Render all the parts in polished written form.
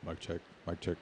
Mic check. Mic check.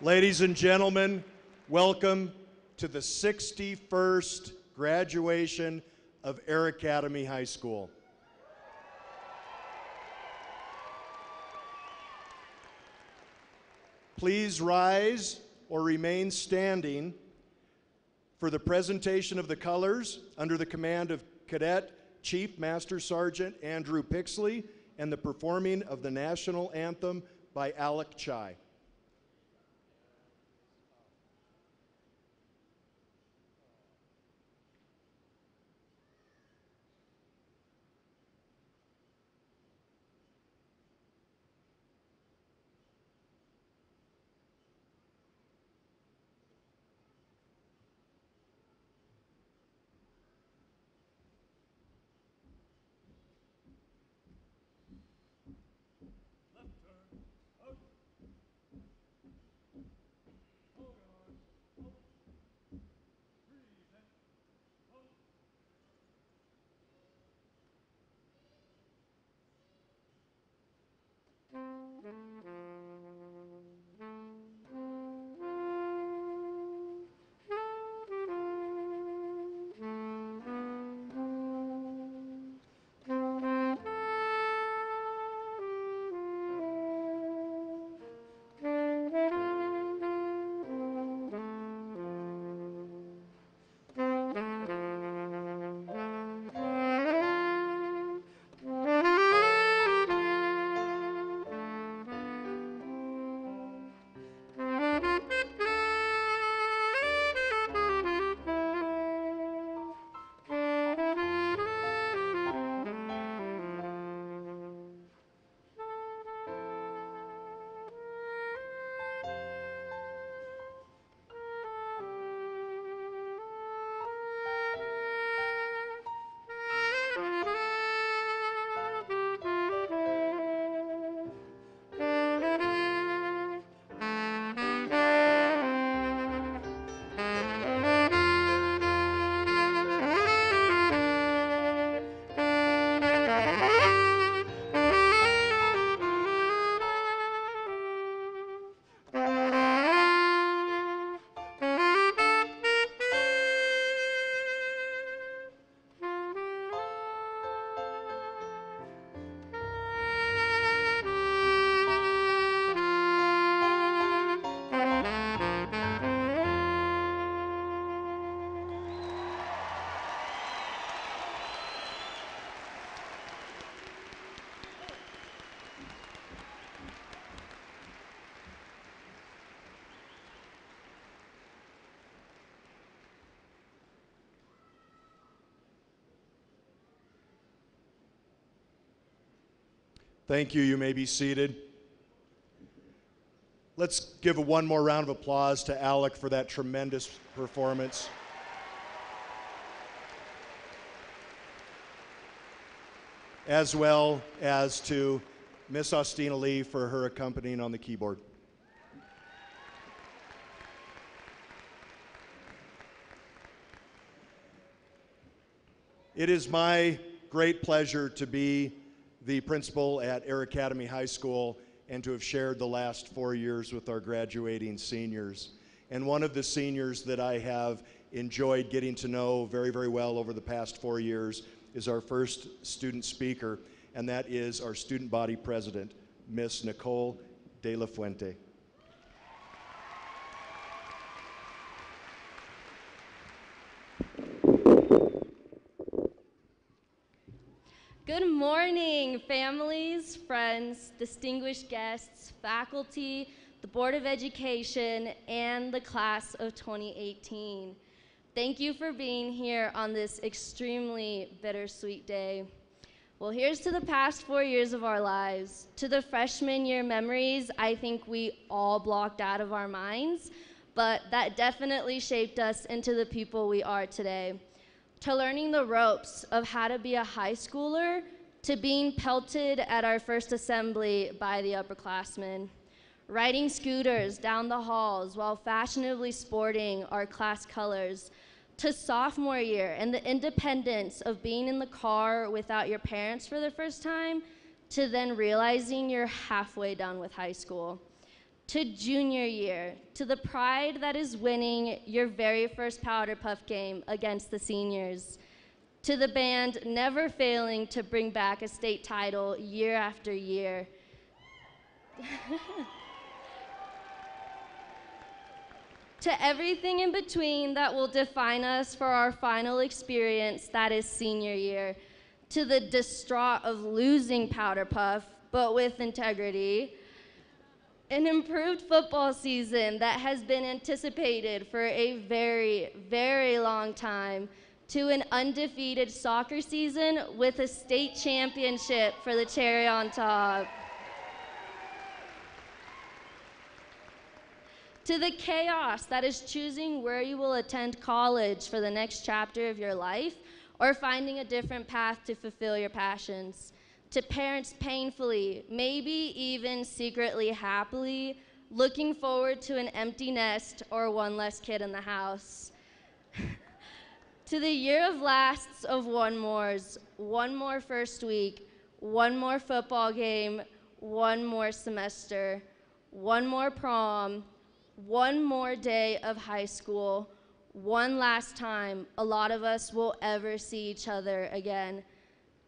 Ladies and gentlemen, welcome to the 61st graduation of Air Academy High School. Please rise or remain standing for the presentation of the colors under the command of Cadet Chief Master Sergeant Andrew Pixley and the performing of the national anthem by Alec Chai. Thank you. You may be seated. Let's give one more round of applause to Alec for that tremendous performance. As well as to Miss Austina Lee for her accompanying on the keyboard. It is my great pleasure to be the principal at Air Academy High School and to have shared the last 4 years with our graduating seniors. And one of the seniors that I have enjoyed getting to know very, very well over the past 4 years is our first student speaker, and that is our student body president, Miss Nicole De La Fuente. Good morning, families, friends, distinguished guests, faculty, the Board of Education, and the class of 2018. Thank you for being here on this extremely bittersweet day. Well, here's to the past 4 years of our lives. To the freshman year memories, I think we all blocked out of our minds, but that definitely shaped us into the people we are today. To learning the ropes of how to be a high schooler, to being pelted at our first assembly by the upperclassmen, riding scooters down the halls while fashionably sporting our class colors, to sophomore year and the independence of being in the car without your parents for the first time, to then realizing you're halfway done with high school. To junior year, to the pride that is winning your very first Powder Puff game against the seniors, to the band never failing to bring back a state title year after year, to everything in between that will define us for our final experience, that is senior year, to the distraught of losing Powder Puff, but with integrity, an improved football season that has been anticipated for a very, very long time, to an undefeated soccer season with a state championship for the cherry on top. To the chaos that is choosing where you will attend college for the next chapter of your life or finding a different path to fulfill your passions. To parents painfully, maybe even secretly happily, looking forward to an empty nest or one less kid in the house. To the year of lasts of one mores, one more first week, one more football game, one more semester, one more prom, one more day of high school, one last time a lot of us will ever see each other again.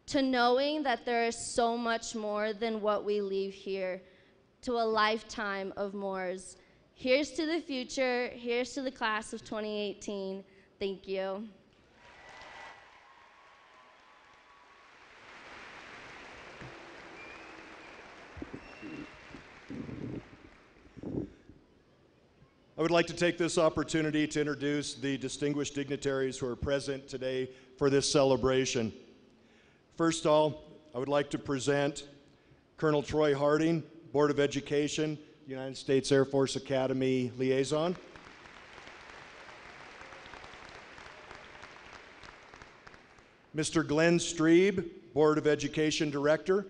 To knowing that there is so much more than what we leave here, to a lifetime of mores. Here's to the future, here's to the class of 2018. Thank you. I would like to take this opportunity to introduce the distinguished dignitaries who are present today for this celebration. First of all, I would like to present Colonel Troy Harding, Board of Education, United States Air Force Academy Liaison. Mr. Glenn Strebe, Board of Education Director.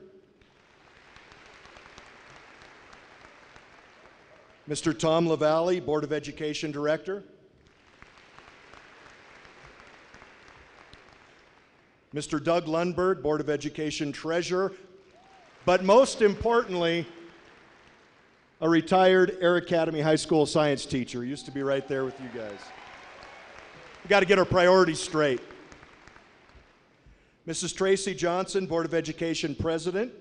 Mr. Tom LaValle, Board of Education Director. Mr. Doug Lundberg, Board of Education Treasurer, but most importantly, a retired Air Academy High School science teacher. Used to be right there with you guys. We got to get our priorities straight. Mrs. Tracy Johnson, Board of Education President.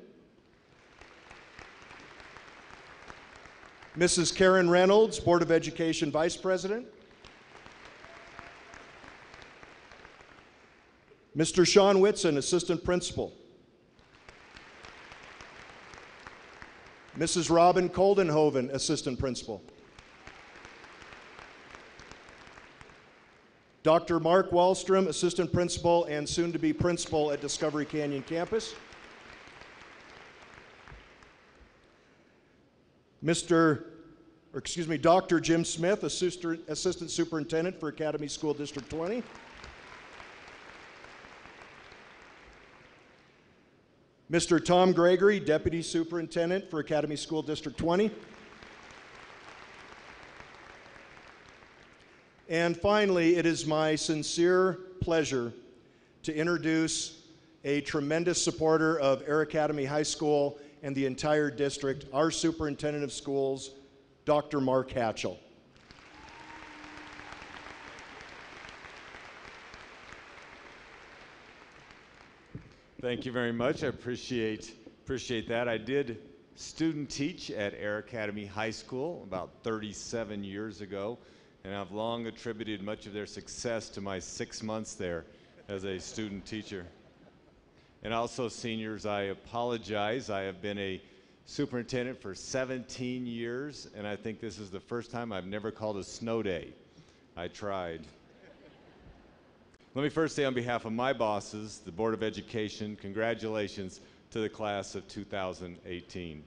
Mrs. Karen Reynolds, Board of Education Vice President. Mr. Sean Whitson, Assistant Principal. Mrs. Robin Coldenhoven, Assistant Principal. Dr. Mark Wallstrom, Assistant Principal and soon-to-be Principal at Discovery Canyon Campus. Dr. Jim Smith, Assistant Superintendent for Academy School District 20. Mr. Tom Gregory, Deputy Superintendent for Academy School District 20. And finally, it is my sincere pleasure to introduce a tremendous supporter of Air Academy High School and the entire district, our Superintendent of Schools, Dr. Mark Hatchell. Thank you very much. I appreciate that. I did student teach at Air Academy High School about 37 years ago, and I've long attributed much of their success to my 6 months there as a student teacher. And also, seniors, I apologize. I have been a superintendent for 17 years, and I think this is the first time I've never called a snow day. I tried. Let me first say on behalf of my bosses, the Board of Education, congratulations to the class of 2018.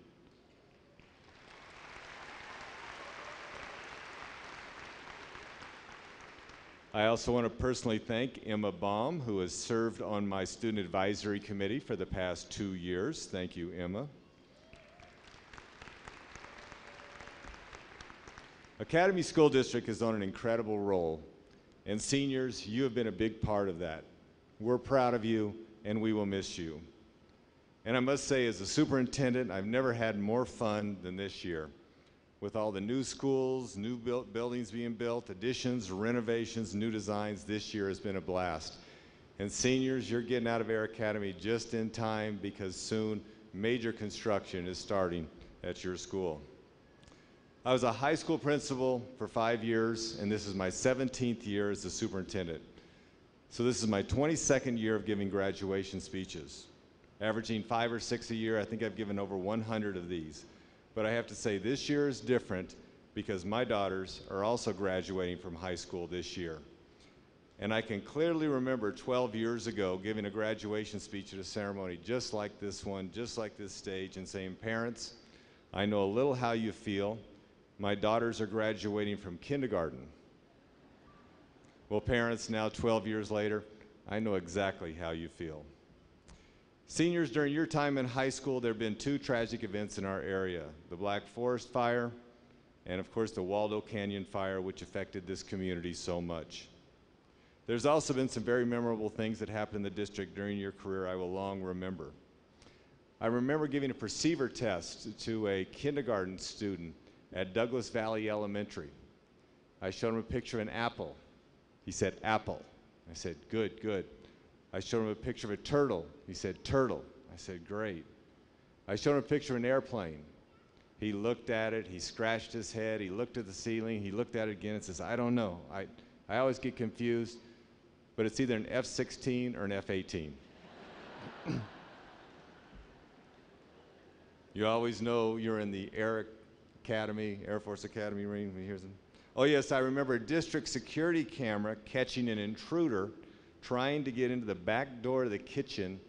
I also want to personally thank Emma Baum, who has served on my student advisory committee for the past 2 years. Thank you, Emma. Academy School District is on an incredible roll, and seniors, you have been a big part of that. We're proud of you, and we will miss you. And I must say, as a superintendent, I've never had more fun than this year. With all the new schools, new buildings being built, additions, renovations, new designs, this year has been a blast. And seniors, you're getting out of Air Academy just in time because soon major construction is starting at your school. I was a high school principal for 5 years, and this is my 17th year as the superintendent. So this is my 22nd year of giving graduation speeches. Averaging 5 or 6 a year, I think I've given over 100 of these. But I have to say this year is different because my daughters are also graduating from high school this year. And I can clearly remember 12 years ago giving a graduation speech at a ceremony just like this one, just like this stage, and saying, parents, I know a little how you feel. My daughters are graduating from kindergarten. Well, parents, now 12 years later, I know exactly how you feel. Seniors, during your time in high school, there have been 2 tragic events in our area, the Black Forest Fire and, of course, the Waldo Canyon Fire, which affected this community so much. There's also been some very memorable things that happened in the district during your career I will long remember. I remember giving a perceiver test to a kindergarten student at Douglas Valley Elementary. I showed him a picture of an apple. He said, apple. I said, good, good. I showed him a picture of a turtle. He said, turtle. I said, great. I showed him a picture of an airplane. He looked at it, he scratched his head, he looked at the ceiling, he looked at it again and says, I don't know. I always get confused, but it's either an F-16 or an F-18. You always know you're in the Air Academy, Air Force Academy ring when you hear them. Oh yes, I remember a district security camera catching an intruder trying to get into the back door of the kitchen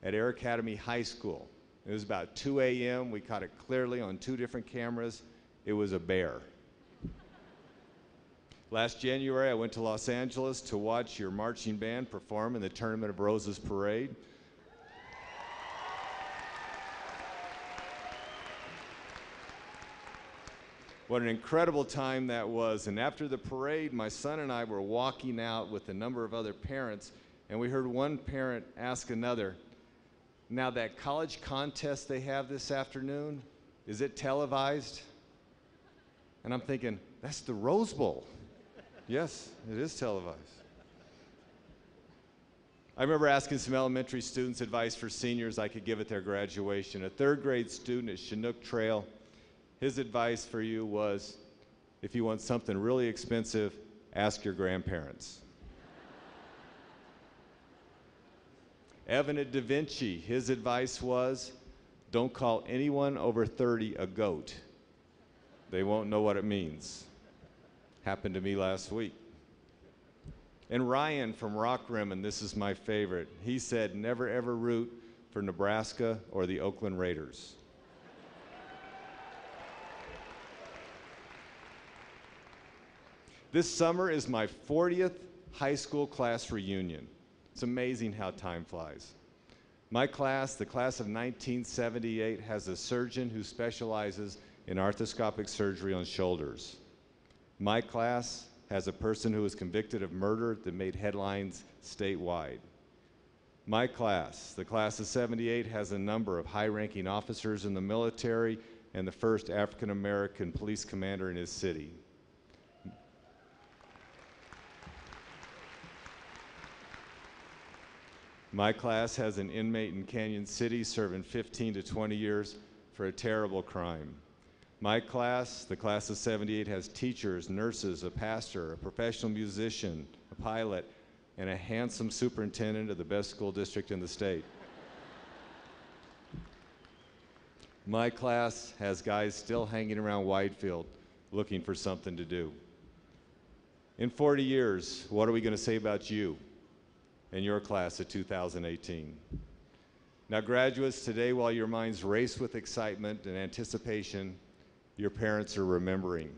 at Air Academy High School. It was about 2 a.m. We caught it clearly on 2 different cameras. It was a bear. Last January, I went to Los Angeles to watch your marching band perform in the Tournament of Roses parade. What an incredible time that was. And after the parade, my son and I were walking out with a number of other parents, and we heard one parent ask another, now that college contest they have this afternoon, is it televised? And I'm thinking, that's the Rose Bowl. Yes, it is televised. I remember asking some elementary students advice for seniors I could give at their graduation. A 3rd grade student at Chinook Trail, his advice for you was, if you want something really expensive, ask your grandparents. Evan at Da Vinci, his advice was, don't call anyone over 30 a goat. They won't know what it means. Happened to me last week. And Ryan from Rock Rim, and this is my favorite, he said, never ever root for Nebraska or the Oakland Raiders. This summer is my 40th high school class reunion. It's amazing how time flies. My class, the class of 1978, has a surgeon who specializes in arthroscopic surgery on shoulders. My class has a person who was convicted of murder that made headlines statewide. My class, the class of 78, has a number of high-ranking officers in the military and the first African-American police commander in his city. My class has an inmate in Canyon City serving 15 to 20 years for a terrible crime. My class, the class of 78, has teachers, nurses, a pastor, a professional musician, a pilot, and a handsome superintendent of the best school district in the state. My class has guys still hanging around Whitefield looking for something to do. In 40 years, what are we going to say about you and your class of 2018? Now, graduates, today, while your minds race with excitement and anticipation, your parents are remembering.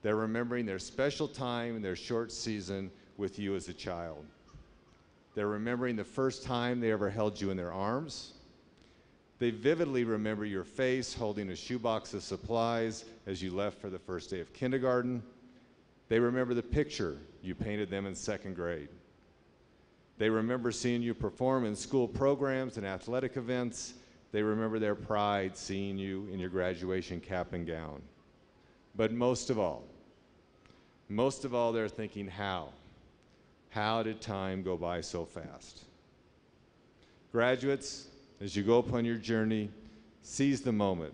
They're remembering their special time and their short season with you as a child. They're remembering the first time they ever held you in their arms. They vividly remember your face holding a shoebox of supplies as you left for the first day of kindergarten. They remember the picture you painted them in 2nd grade. They remember seeing you perform in school programs and athletic events. They remember their pride seeing you in your graduation cap and gown. But most of all, they're thinking, how? How did time go by so fast? Graduates, as you go upon your journey, seize the moment.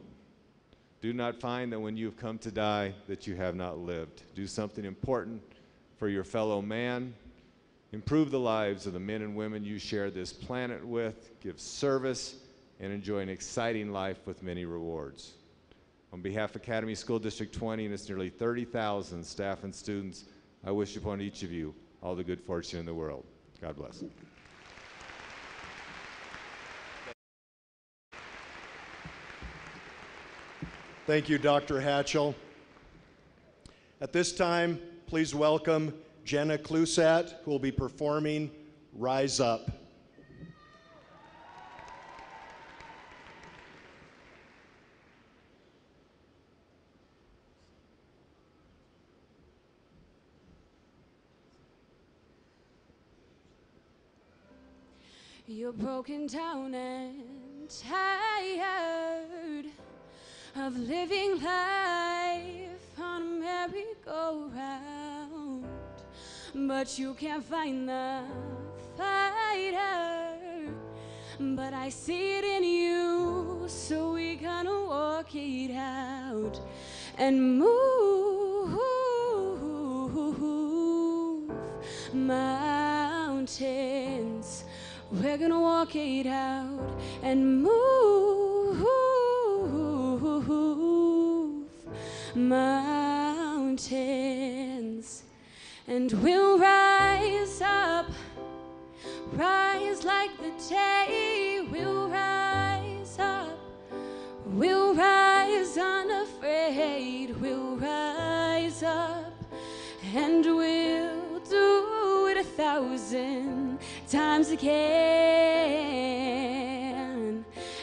Do not find that when you have come to die that you have not lived. Do something important for your fellow man. Improve the lives of the men and women you share this planet with. Give service and enjoy an exciting life with many rewards. On behalf of Academy School District 20 and its nearly 30,000 staff and students, I wish upon each of you all the good fortune in the world. God bless. Thank you, Dr. Hatchell. At this time, please welcome Jenna Clusat, who will be performing Rise Up. You're broken down and tired of living life on a merry-go-round, but you can't find the fighter. But I see it in you, so we gonna walk it out and move mountains. We're gonna walk it out and move mountains. And we'll rise up, rise like the day. We'll rise up, we'll rise unafraid. We'll rise up and we'll do it 1,000 times again.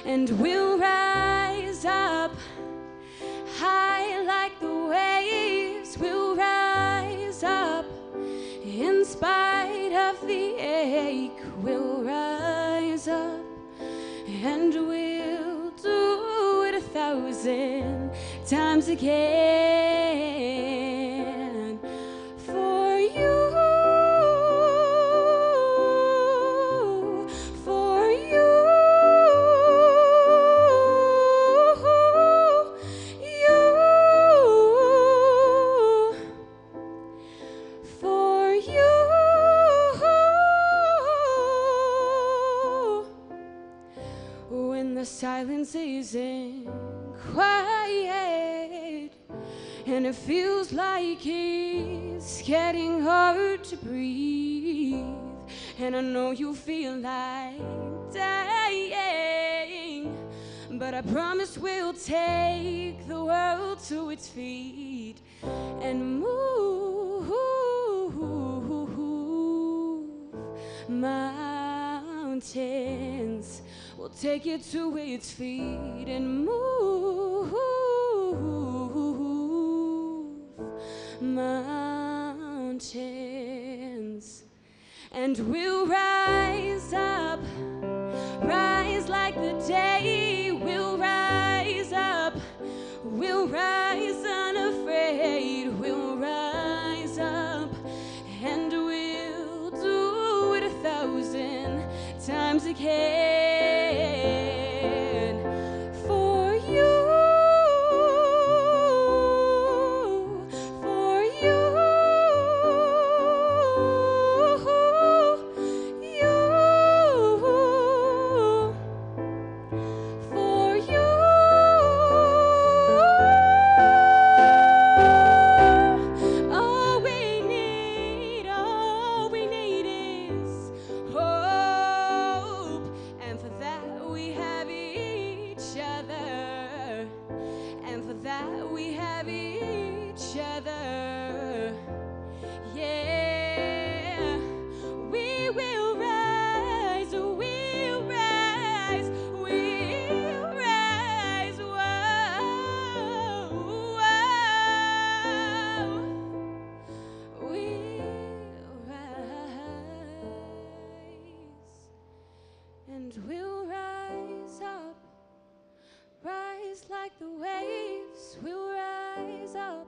And we'll rise up high like the waves. We'll rise up in spite of the ache. We'll rise up and we'll do it 1,000 times again. For you, for you, you, for you. When the silence isn't quiet and it feels like it's getting hard to breathe, and I know you feel like dying, but I promise we'll take the world to its feet and move mountains. We'll take it to its feet and move mountains. And we'll rise up, rise like the day. We'll rise up, we'll rise unafraid. We'll rise up and we'll do it 1,000 times again. For you, for you, you, for you. All we need is hope, and for that we have each other, and for that we have each other. Yeah, we will rise, we'll rise, we'll rise. Whoa, whoa. We'll rise, and we'll rise up, rise like the waves. We'll rise rise up.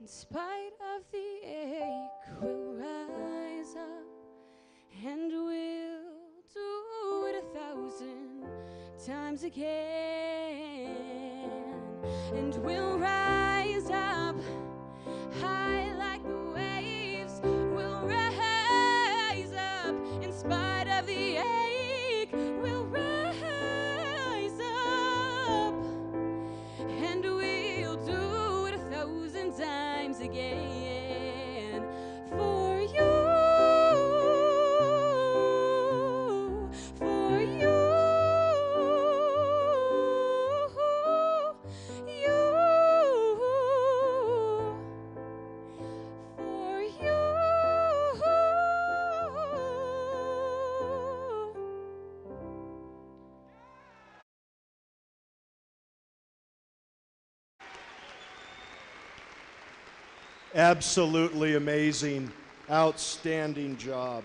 In spite of the ache, we'll rise up. And we'll do it 1,000 times again. And we'll rise up high like the waves. We'll rise up in spite of the ache. We'll rise up and we'll do it 1,000 times again for you. For you. Absolutely amazing, outstanding job.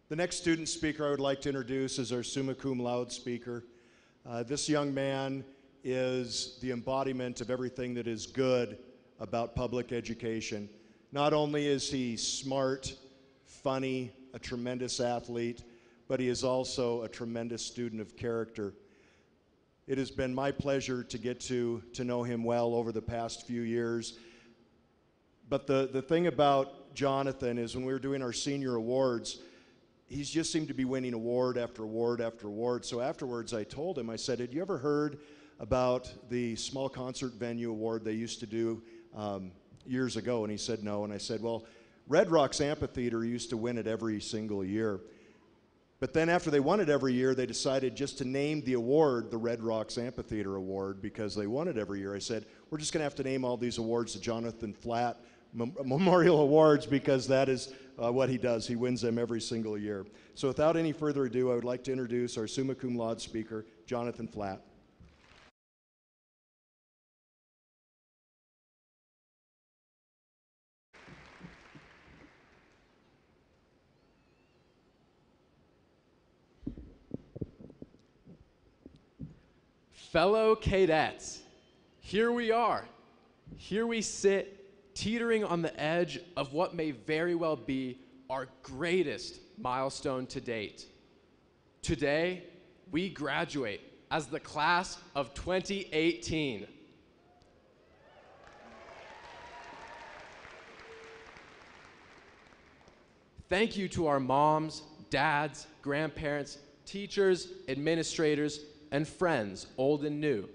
The next student speaker I would like to introduce is our summa cum laude speaker. This young man is the embodiment of everything that is good about public education. Not only is he smart, funny, a tremendous athlete, but he is also a tremendous student of character. It has been my pleasure to get to know him well over the past few years. But the thing about Jonathan is when we were doing our senior awards, he's just seemed to be winning award after award after award. So afterwards I told him, I said, had you ever heard about the small concert venue award they used to do years ago? And he said no. And I said, well, Red Rocks Amphitheater used to win it every single year. But then after they won it every year, they decided just to name the award the Red Rocks Amphitheater Award because they won it every year. I said, we're just going to have to name all these awards the Jonathan Flatt Memorial Awards because that is what he does. He wins them every single year. So without any further ado, I would like to introduce our summa cum laude speaker, Jonathan Flatt. Fellow cadets, here we are. Here we sit, teetering on the edge of what may very well be our greatest milestone to date. Today, we graduate as the class of 2018. Thank you to our moms, dads, grandparents, teachers, administrators, and friends, old and new.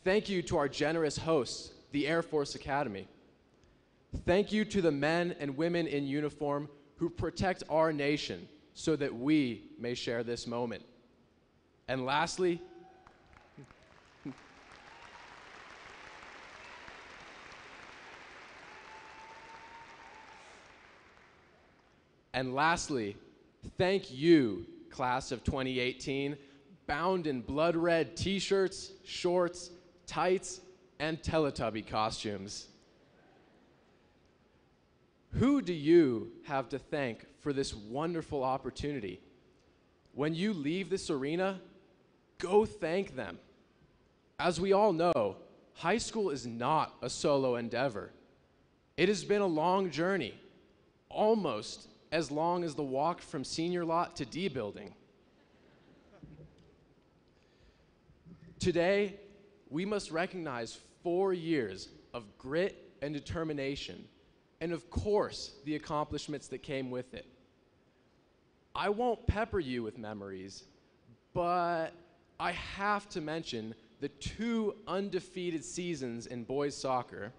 Thank you to our generous hosts, the Air Force Academy. Thank you to the men and women in uniform who protect our nation so that we may share this moment. And lastly, thank you, class of 2018, bound in blood red t-shirts, shorts, tights, and Teletubby costumes. Who do you have to thank for this wonderful opportunity? When you leave this arena, go thank them. As we all know, high school is not a solo endeavor. It has been a long journey, almost as long as the walk from senior lot to D building. Today, we must recognize 4 years of grit and determination, and of course, the accomplishments that came with it. I won't pepper you with memories, but I have to mention the 2 undefeated seasons in boys soccer,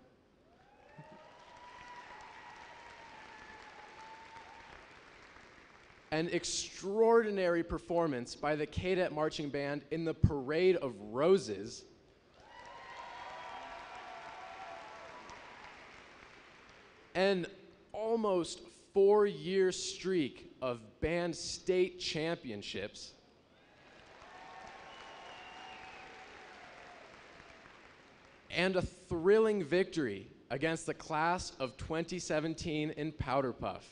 an extraordinary performance by the Cadet Marching Band in the Parade of Roses, an almost 4-year streak of band state championships, and a thrilling victory against the class of 2017 in Powder Puff.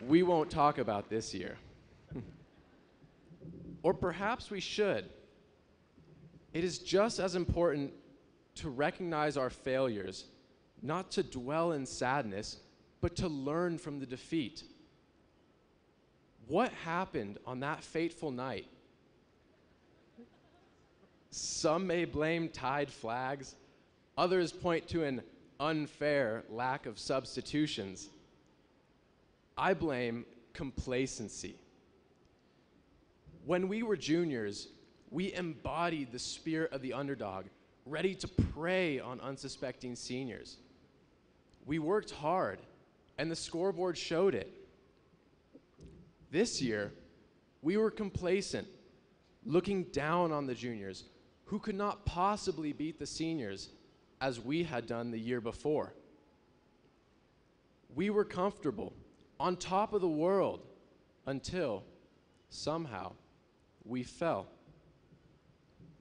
We won't talk about this year. Or perhaps we should. It is just as important to recognize our failures, not to dwell in sadness, but to learn from the defeat. What happened on that fateful night? Some may blame tied flags, others point to an unfair lack of substitutions. I blame complacency. When we were juniors, we embodied the spirit of the underdog, ready to prey on unsuspecting seniors. We worked hard, and the scoreboard showed it. This year, we were complacent, looking down on the juniors, who could not possibly beat the seniors as we had done the year before. We were comfortable, on top of the world, until somehow we fell.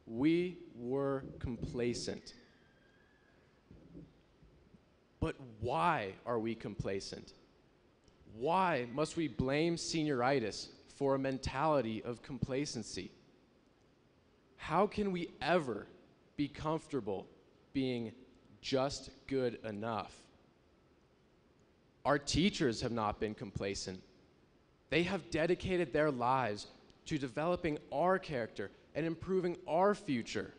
We were complacent. But why are we complacent? Why must we blame senioritis for a mentality of complacency? How can we ever be comfortable being just good enough? Our teachers have not been complacent. They have dedicated their lives to developing our character and improving our future.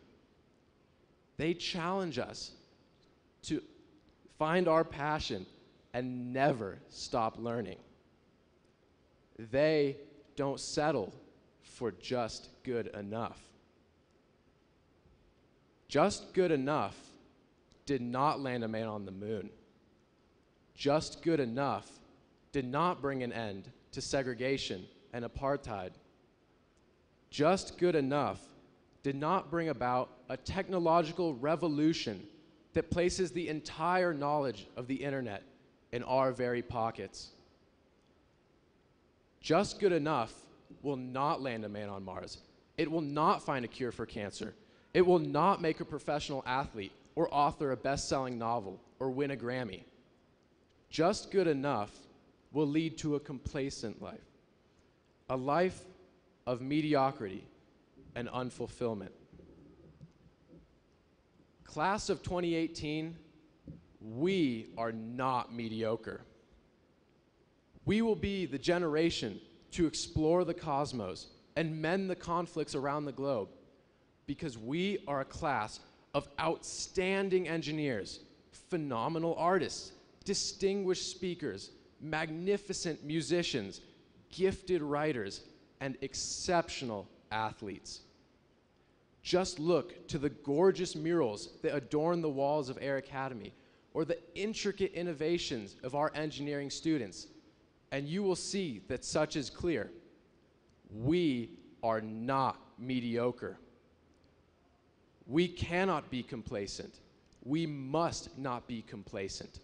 They challenge us to find our passion and never stop learning. They don't settle for just good enough. Just good enough did not land a man on the moon. Just good enough did not bring an end to segregation and apartheid. Just good enough did not bring about a technological revolution that places the entire knowledge of the internet in our very pockets. Just good enough will not land a man on Mars. It will not find a cure for cancer. It will not make a professional athlete or author a best-selling novel or win a Grammy. Just good enough will lead to a complacent life, a life of mediocrity and unfulfillment. Class of 2018, we are not mediocre. We will be the generation to explore the cosmos and mend the conflicts around the globe, because we are a class of outstanding engineers, phenomenal artists, distinguished speakers, magnificent musicians, gifted writers, and exceptional athletes. Just look to the gorgeous murals that adorn the walls of Air Academy, or the intricate innovations of our engineering students, and you will see that such is clear. We are not mediocre. We cannot be complacent. We must not be complacent.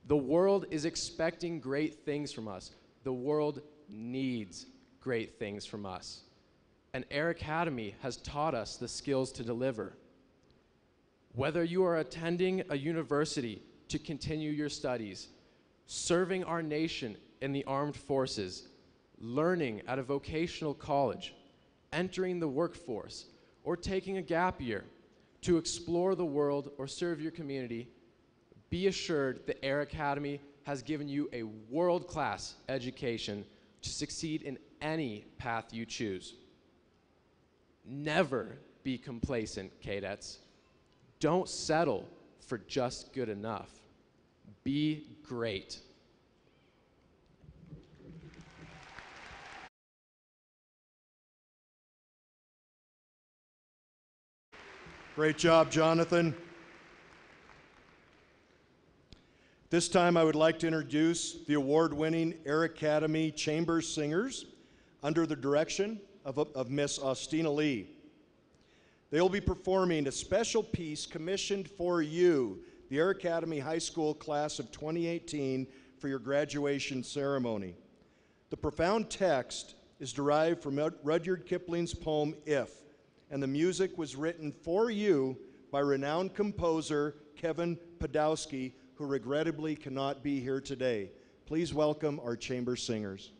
The world is expecting great things from us. The world needs great things from us. And Air Academy has taught us the skills to deliver. Whether you are attending a university to continue your studies, serving our nation in the armed forces, learning at a vocational college, entering the workforce, or taking a gap year to explore the world or serve your community, be assured that Air Academy has given you a world-class education to succeed in any path you choose. Never be complacent, cadets. Don't settle for just good enough. Be great. Great job, Jonathan. This time I would like to introduce the award-winning Air Academy Chamber Singers under the direction of Miss Austina Lee. They will be performing a special piece commissioned for you, the Air Academy High School class of 2018, for your graduation ceremony. The profound text is derived from Rudyard Kipling's poem, If, and the music was written for you by renowned composer Kevin Podowski, who regrettably cannot be here today. Please welcome our chamber singers.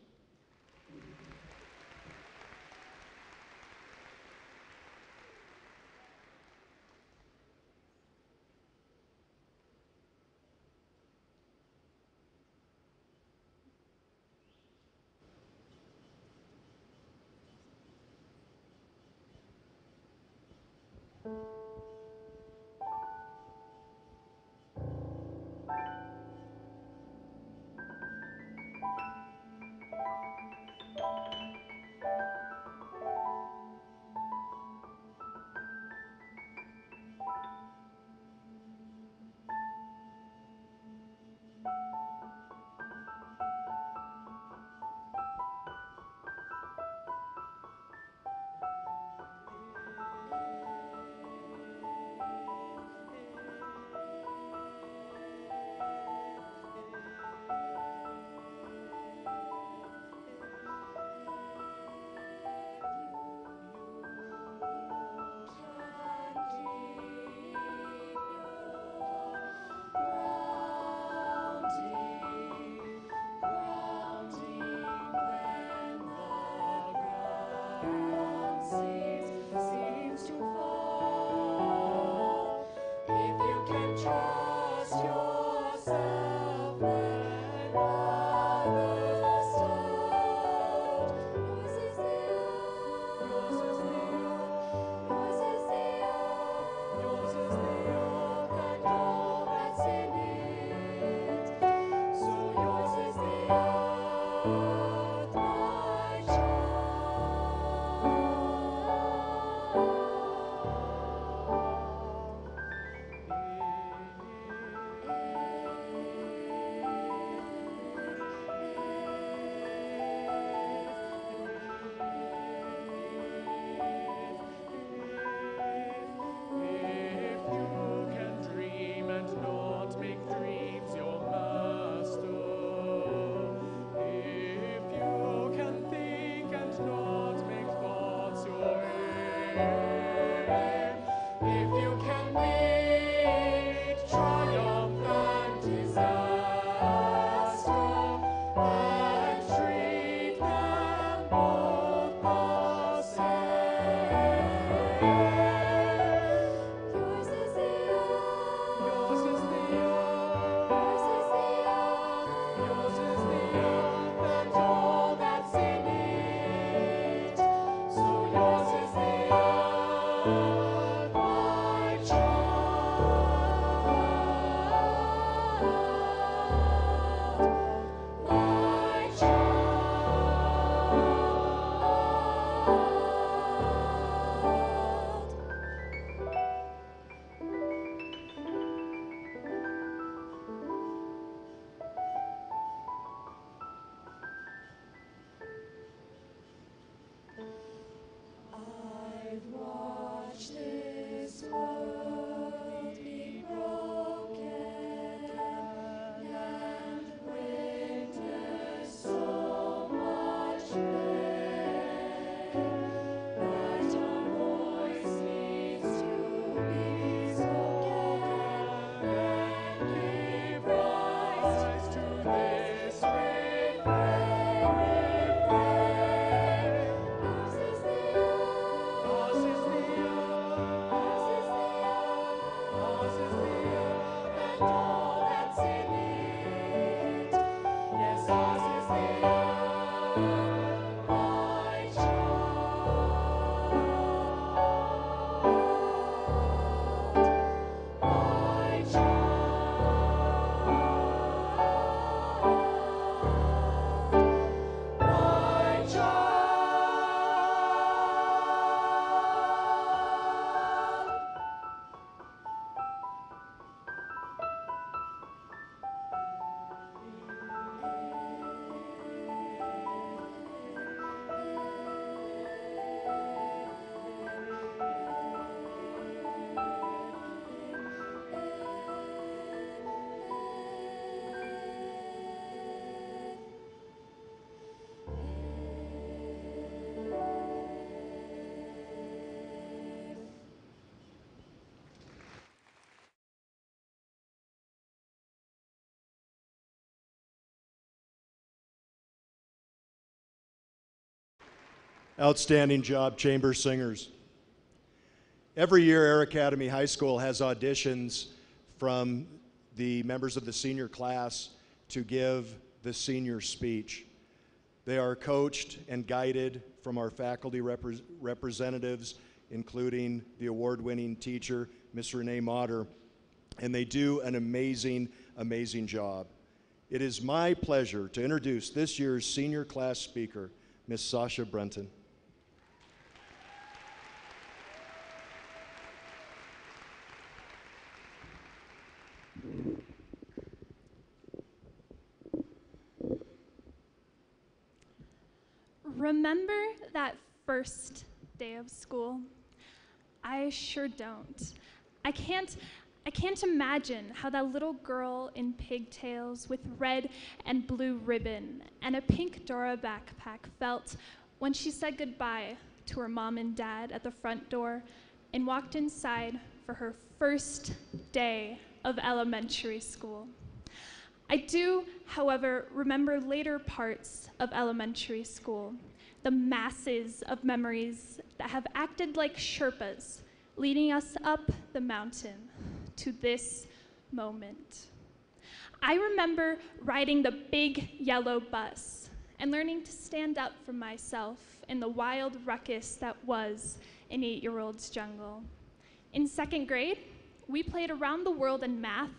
Outstanding job, chamber singers. Every year, Air Academy High School has auditions from the members of the senior class to give the senior speech. They are coached and guided from our faculty representatives including the award-winning teacher, Miss Renee Motter, and they do an amazing, amazing job. It is my pleasure to introduce this year's senior class speaker, Miss Sasha Brenton. Remember that first day of school? I sure don't. I can't imagine how that little girl in pigtails with red and blue ribbon and a pink Dora backpack felt when she said goodbye to her mom and dad at the front door and walked inside for her first day of elementary school. I do, however, remember later parts of elementary school, the masses of memories that have acted like Sherpas, leading us up the mountain to this moment. I remember riding the big yellow bus and learning to stand up for myself in the wild ruckus that was an 8-year-old's jungle. In 2nd grade, we played around the world in math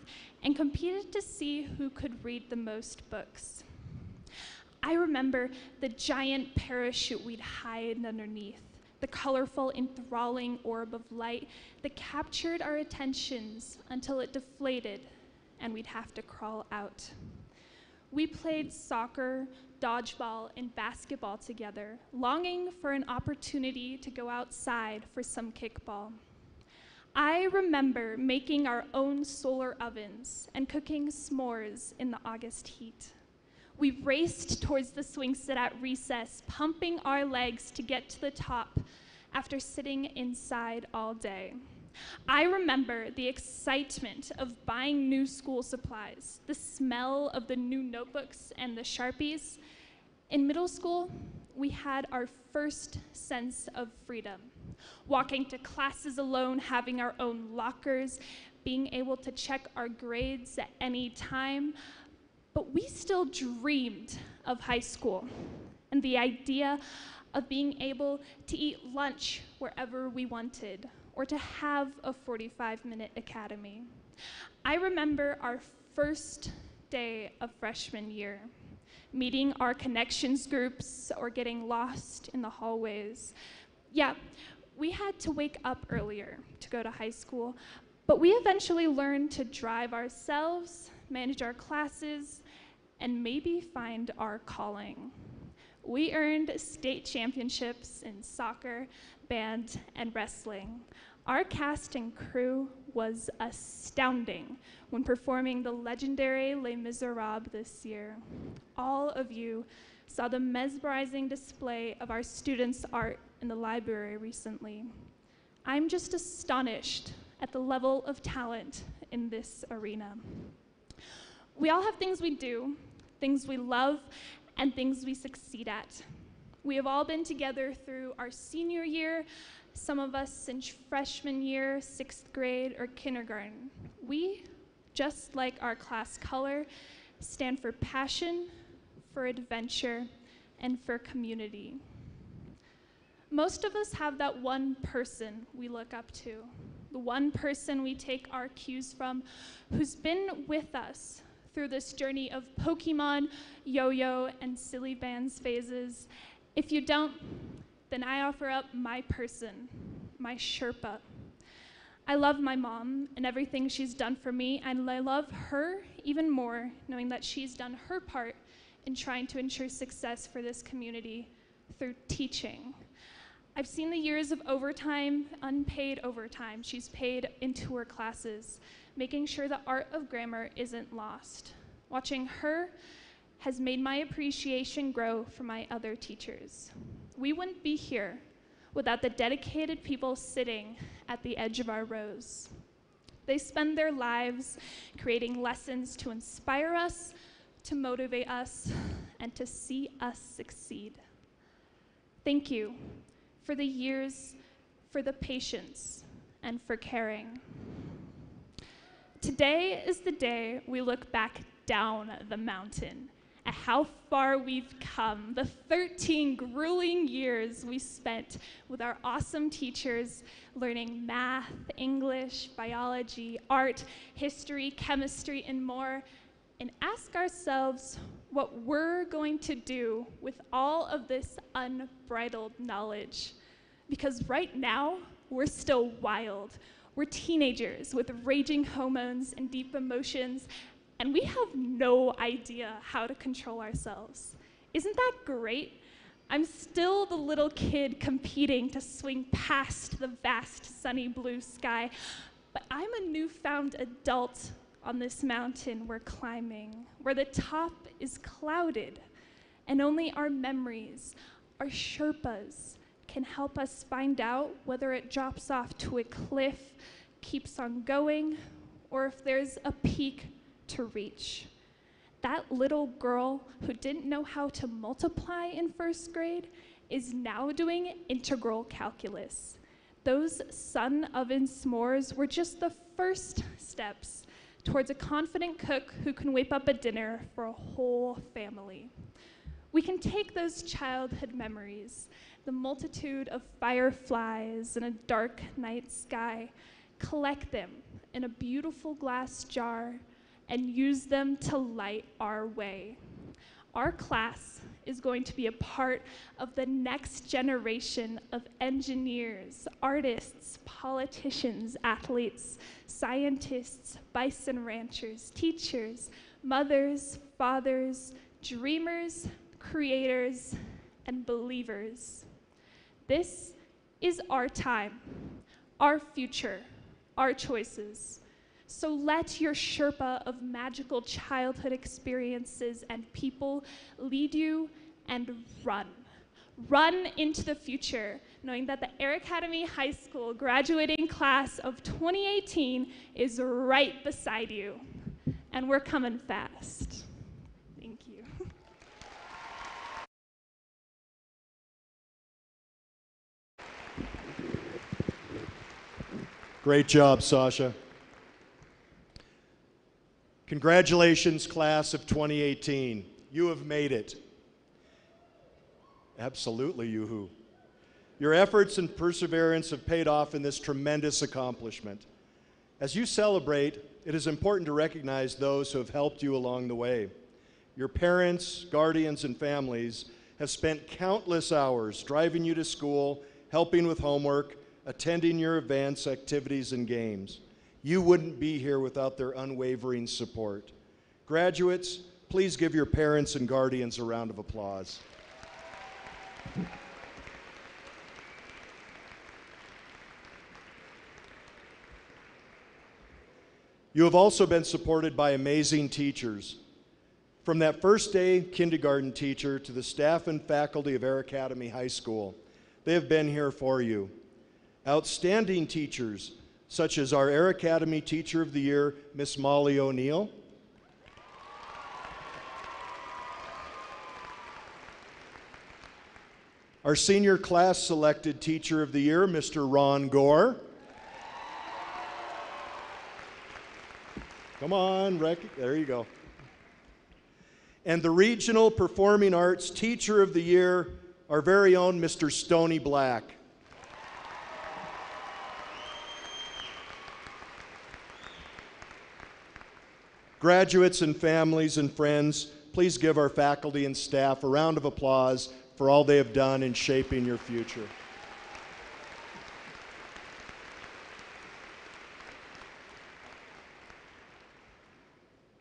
and competed to see who could read the most books. I remember the giant parachute we'd hide underneath, the colorful, enthralling orb of light that captured our attentions until it deflated and we'd have to crawl out. We played soccer, dodgeball, and basketball together, longing for an opportunity to go outside for some kickball. I remember making our own solar ovens and cooking s'mores in the August heat. We raced towards the swing set at recess, pumping our legs to get to the top after sitting inside all day. I remember the excitement of buying new school supplies, the smell of the new notebooks and the Sharpies. In middle school, we had our first sense of freedom. Walking to classes alone, having our own lockers, being able to check our grades at any time. But we still dreamed of high school and the idea of being able to eat lunch wherever we wanted or to have a 45-minute academy. I remember our first day of freshman year, meeting our connections groups or getting lost in the hallways. Yeah, we had to wake up earlier to go to high school, but we eventually learned to drive ourselves, manage our classes, and maybe find our calling. We earned state championships in soccer, band, and wrestling. Our cast and crew was astounding when performing the legendary Les Miserables this year. All of you saw the mesmerizing display of our students' art in the library recently. I'm just astonished at the level of talent in this arena. We all have things we do, things we love, and things we succeed at. We have all been together through our senior year, some of us since freshman year, 6th grade, or kindergarten. We, just like our class color, stand for passion, for adventure, and for community. Most of us have that one person we look up to, the one person we take our cues from, who's been with us through this journey of Pokemon, yo-yo, and silly bands phases. If you don't, then I offer up my person, my Sherpa. I love my mom and everything she's done for me, and I love her even more, knowing that she's done her part in trying to ensure success for this community through teaching. I've seen the years of overtime, unpaid overtime, she's paid into her classes, making sure the art of grammar isn't lost. Watching her has made my appreciation grow for my other teachers. We wouldn't be here without the dedicated people sitting at the edge of our rows. They spend their lives creating lessons to inspire us, to motivate us, and to see us succeed. Thank you for the years, for the patience, and for caring. Today is the day we look back down the mountain at how far we've come, the 13 grueling years we spent with our awesome teachers learning math, English, biology, art, history, chemistry, and more, and ask ourselves what we're going to do with all of this unbridled knowledge. Because right now, we're still wild. We're teenagers with raging hormones and deep emotions, and we have no idea how to control ourselves. Isn't that great? I'm still the little kid competing to swing past the vast sunny blue sky, but I'm a newfound adult on this mountain we're climbing, where the top is clouded, and only our memories, our Sherpas, can help us find out whether it drops off to a cliff, keeps on going, or if there's a peak to reach. That little girl who didn't know how to multiply in first grade is now doing integral calculus. Those sun oven s'mores were just the first steps towards a confident cook who can whip up a dinner for a whole family. We can take those childhood memories, the multitude of fireflies in a dark night sky, collect them in a beautiful glass jar, and use them to light our way. Our class is going to be a part of the next generation of engineers, artists, politicians, athletes, scientists, bison ranchers, teachers, mothers, fathers, dreamers, creators, and believers. This is our time, our future, our choices. So let your Sherpa of magical childhood experiences and people lead you and run. Run into the future, knowing that the Air Academy High School graduating class of 2018 is right beside you. And we're coming fast. Thank you. Great job, Sasha. Congratulations, class of 2018. You have made it. Absolutely, yoo-hoo. Your efforts and perseverance have paid off in this tremendous accomplishment. As you celebrate, it is important to recognize those who have helped you along the way. Your parents, guardians, and families have spent countless hours driving you to school, helping with homework, attending your events, activities, and games. You wouldn't be here without their unwavering support. Graduates, please give your parents and guardians a round of applause. You have also been supported by amazing teachers. From that first day kindergarten teacher to the staff and faculty of Air Academy High School, they have been here for you. Outstanding teachers, such as our Air Academy Teacher of the Year, Miss Molly O'Neill. Our senior class selected Teacher of the Year, Mr. Ron Gore. Come on, there you go. And the Regional Performing Arts Teacher of the Year, our very own Mr. Stoney Black. Graduates and families and friends, please give our faculty and staff a round of applause for all they have done in shaping your future.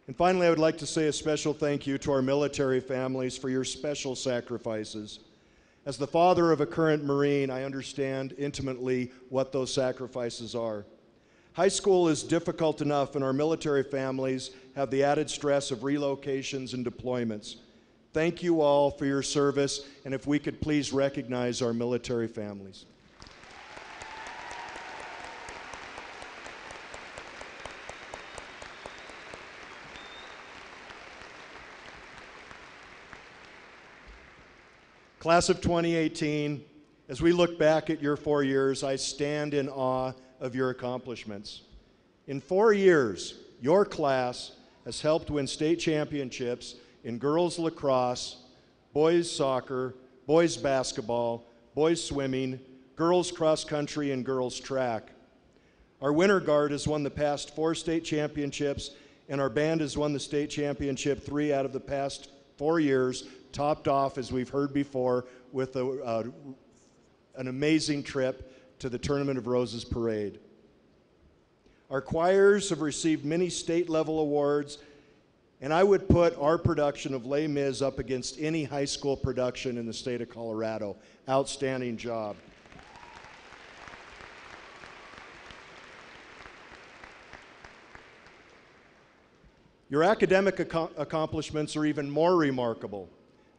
And finally, I would like to say a special thank you to our military families for your special sacrifices. As the father of a current Marine, I understand intimately what those sacrifices are. High school is difficult enough, and our military families have the added stress of relocations and deployments. Thank you all for your service, and if we could please recognize our military families. Class of 2018, as we look back at your 4 years, I stand in awe of your accomplishments. In 4 years, your class has helped win state championships in girls lacrosse, boys soccer, boys basketball, boys swimming, girls cross country, and girls track. Our winter guard has won the past 4 state championships, and our band has won the state championship 3 out of the past 4 years, topped off, as we've heard before, with an amazing trip to the Tournament of Roses parade. Our choirs have received many state-level awards, and I would put our production of Les Mis up against any high school production in the state of Colorado. Outstanding job. Your academic accomplishments are even more remarkable.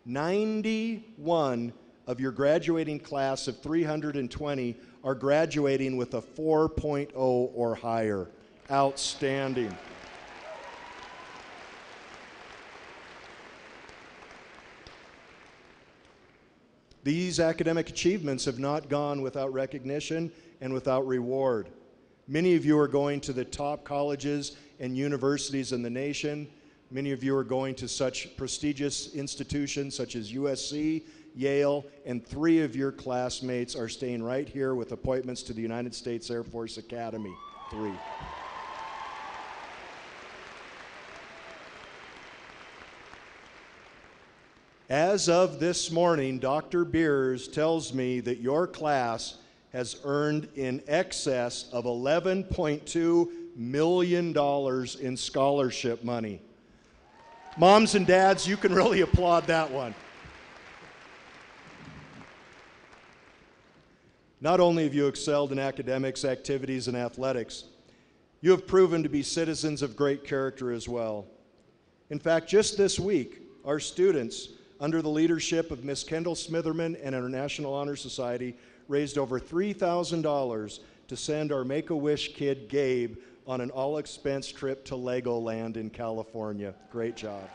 91 of your graduating class of 320 are graduating with a 4.0 or higher. Outstanding. These academic achievements have not gone without recognition and without reward. Many of you are going to the top colleges and universities in the nation. Many of you are going to such prestigious institutions such as USC, Yale, and 3 of your classmates are staying right here with appointments to the United States Air Force Academy. 3. As of this morning, Dr. Beers tells me that your class has earned in excess of $11.2 million in scholarship money. Moms and dads, you can really applaud that one. Not only have you excelled in academics, activities, and athletics, you have proven to be citizens of great character as well. In fact, just this week, our students, under the leadership of Miss Kendall Smitherman and our National Honor Society, raised over $3,000 to send our Make-A-Wish kid, Gabe, on an all-expense trip to Legoland in California. Great job.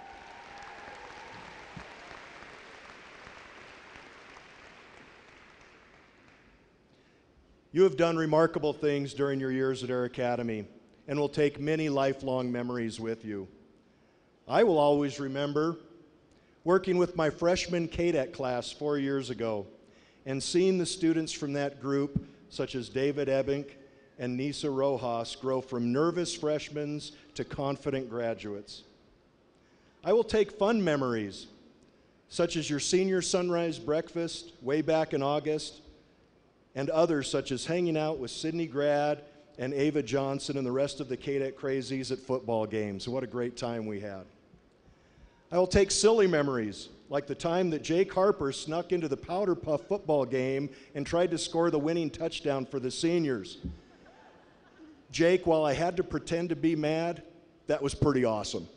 You have done remarkable things during your years at Air Academy and will take many lifelong memories with you. I will always remember working with my freshman cadet class 4 years ago and seeing the students from that group, such as David Ebbink and Nisa Rojas, grow from nervous freshmen to confident graduates. I will take fun memories, such as your senior sunrise breakfast way back in August, and others such as hanging out with Sydney Grad and Ava Johnson and the rest of the cadet crazies at football games. What a great time we had. I will take silly memories, like the time that Jake Harper snuck into the Powder Puff football game and tried to score the winning touchdown for the seniors. Jake, while I had to pretend to be mad, that was pretty awesome.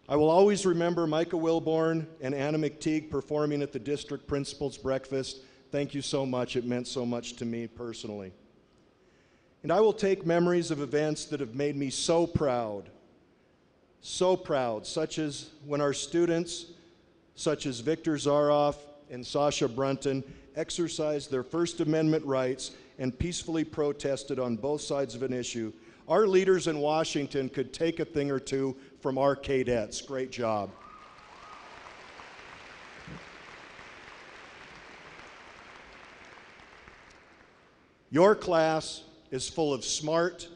I will always remember Micah Wilborn and Anna McTeague performing at the district principal's breakfast. Thank you so much. It meant so much to me personally. And I will take memories of events that have made me so proud, such as when our students, such as Victor Zaroff and Sasha Brunton, exercised their First Amendment rights and peacefully protested on both sides of an issue. Our leaders in Washington could take a thing or two from our cadets. Great job. Your class is full of smart,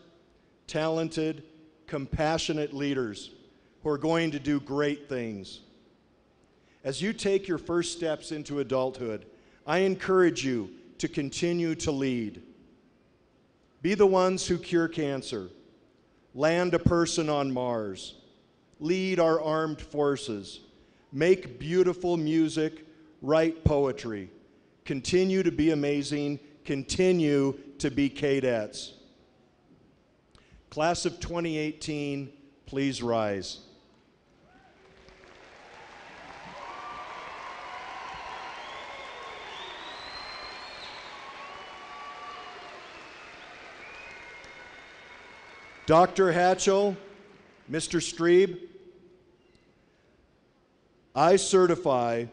talented, compassionate leaders who are going to do great things. As you take your first steps into adulthood, I encourage you to continue to lead. Be the ones who cure cancer, land a person on Mars, lead our armed forces, make beautiful music, write poetry, continue to be amazing, continue to be cadets. Class of 2018, please rise. Dr. Hatchell, Mr. Strebe, I certify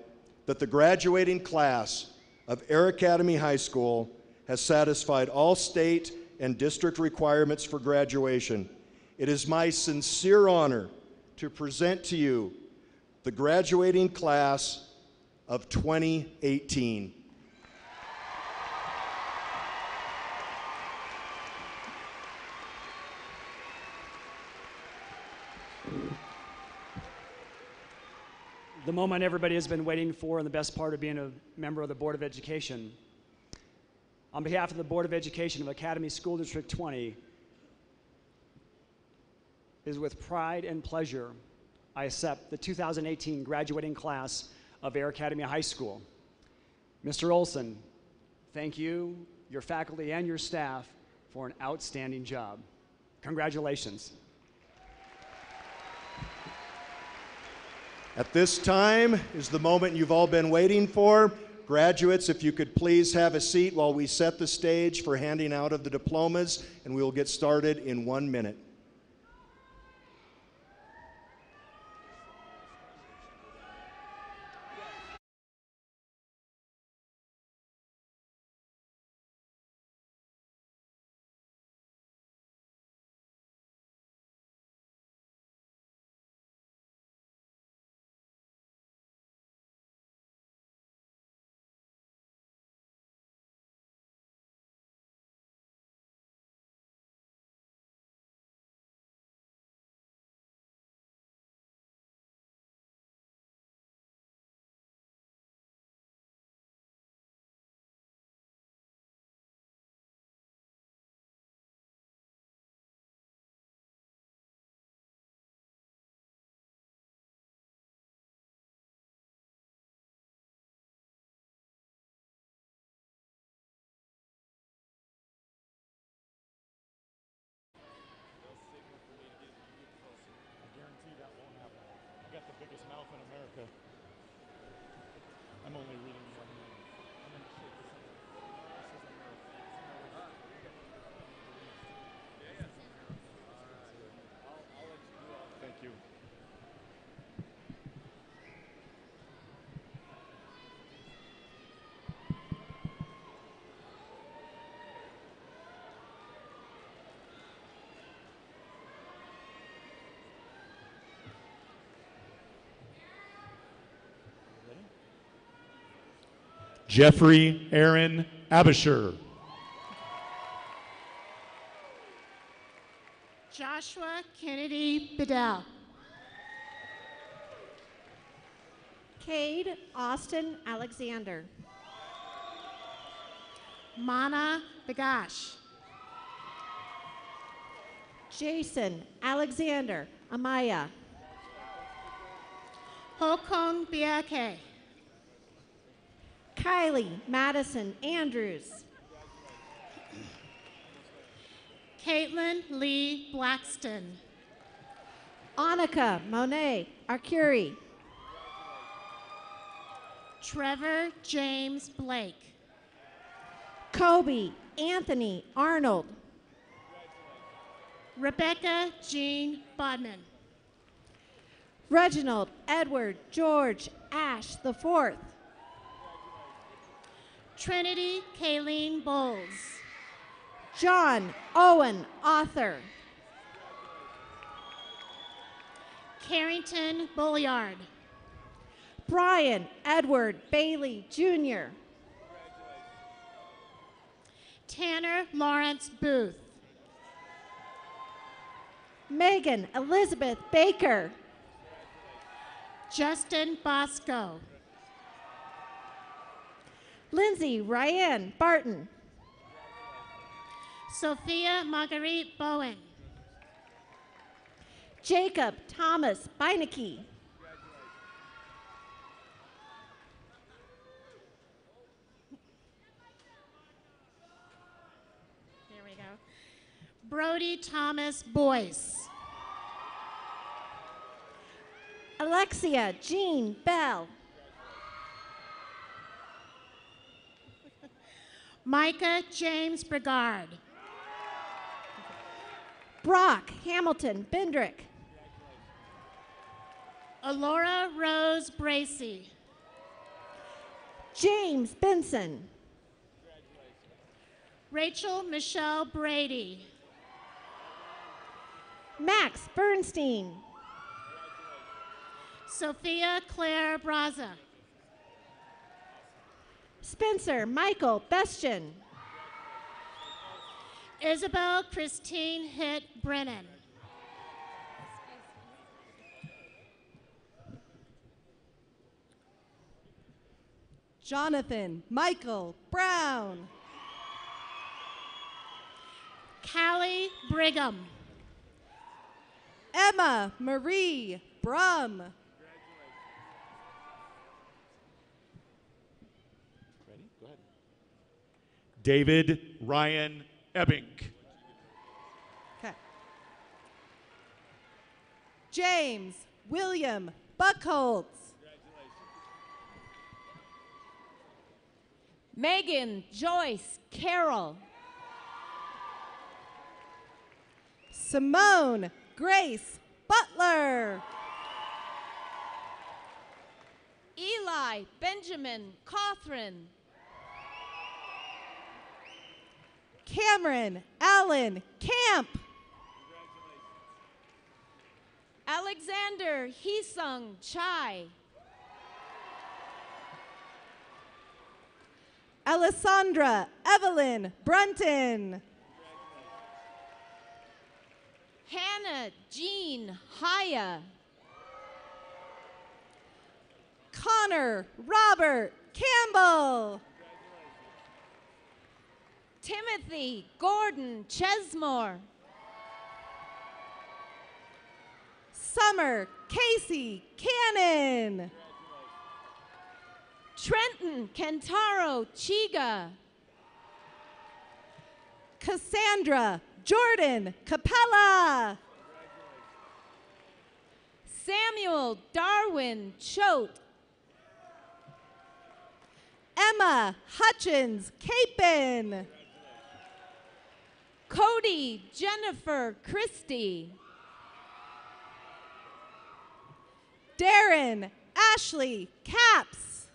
that the graduating class of Air Academy High School has satisfied all state and district requirements for graduation it is my sincere honor to present to you the graduating class of 2018. The moment everybody has been waiting for, and the best part of being a member of the Board of Education. On behalf of the Board of Education of Academy School District 20, it is with pride and pleasure I accept the 2018 graduating class of Air Academy High School. Mr. Olson, thank you, your faculty, and your staff for an outstanding job. Congratulations. At this time is the moment you've all been waiting for. Graduates, if you could please have a seat while we set the stage for handing out of the diplomas, and we will get started in 1 minute. I'm only reading one name. Thank you. Jeffrey Aaron Abisher. Joshua Kennedy Bedell. Cade Austin Alexander. Mana Bagash. Jason Alexander Amaya. Hokong Biake. Kylie Madison Andrews. Caitlin Lee Blackston. Annika Monet Arcuri. Trevor James Blake. Kobe Anthony Arnold. Rebecca Jean Bodman. Reginald Edward George Ash IV. Trinity Kayleen Bowles. John Owen Author. Carrington Bulliard. Brian Edward Bailey Jr. Tanner Lawrence Booth. Megan Elizabeth Baker. Justin Bosco. Lindsay Ryan Barton. Sophia Marguerite Bowen. Jacob Thomas Beinecke. There we go. Brody Thomas Boyce. Alexia Jean Bell. Micah James Brigard. Brock Hamilton Bendrick. Alora Rose Bracy. James Benson. Rachel Michelle Brady. Max Bernstein. Sophia Claire Braza. Spencer Michael Bestian. Isabel Christine Hitt Brennan. Jonathan Michael Brown. Callie Brigham. Emma Marie Brum. Ready? Go ahead. David Ryan Ebbing. Okay. James William Buckholtz. Megan Joyce Carroll. Simone Grace Butler. Eli Benjamin Cothran. Cameron Allen Camp. Alexander Heesung Chai. Alessandra Evelyn Brunton. Hannah Jean Haya. Connor Robert Campbell. Timothy Gordon Chesmore. Summer Casey Cannon. Trenton Kentaro Chiga. Cassandra Jordan Capella. Samuel Darwin Choate. Emma Hutchins Capon. Cody Jennifer Christie. Darren Ashley Caps.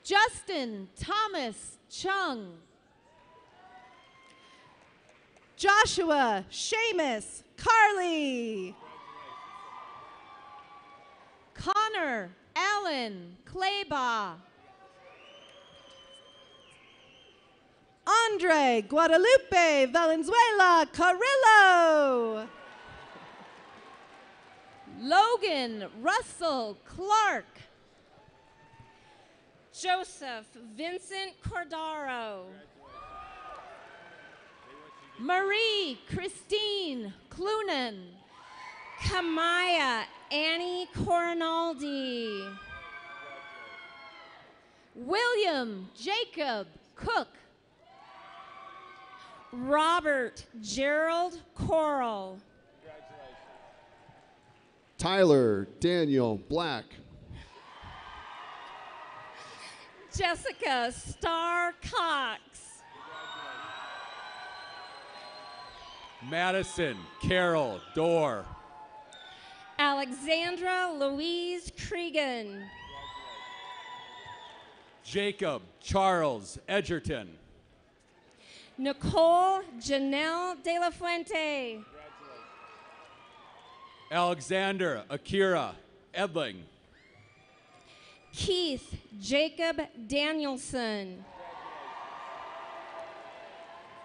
Justin Thomas Chung. Joshua Seamus Carley. Connor Allen Claybaugh. Andre Guadalupe Valenzuela Carrillo. Logan Russell Clark. Joseph Vincent Cordaro. Marie Christine Clunan. Kamaya Annie Corinaldi. William Jacob Cook. Robert Gerald Coral. Tyler Daniel Black. Jessica Star Cox. Madison Carol Dorr. Alexandra Louise Cregan. Jacob Charles Edgerton. Nicole Janelle De La Fuente. Alexander Akira Edling. Keith Jacob Danielson.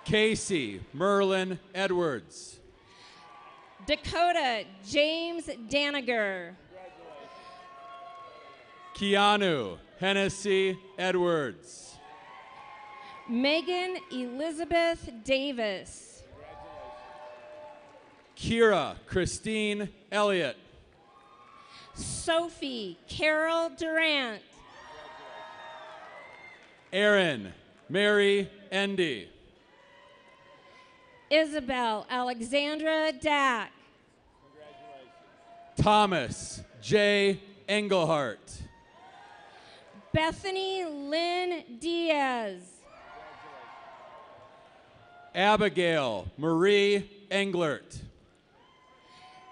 Casey Merlin Edwards. Dakota James Daniger. Keanu Hennessy Edwards. Megan Elizabeth Davis. Kira Christine Elliott. Sophie Carol Durant. Aaron Mary Endy. Isabel Alexandra Dack. Thomas J. Engelhart. Bethany Lynn Diaz. Abigail Marie Englert.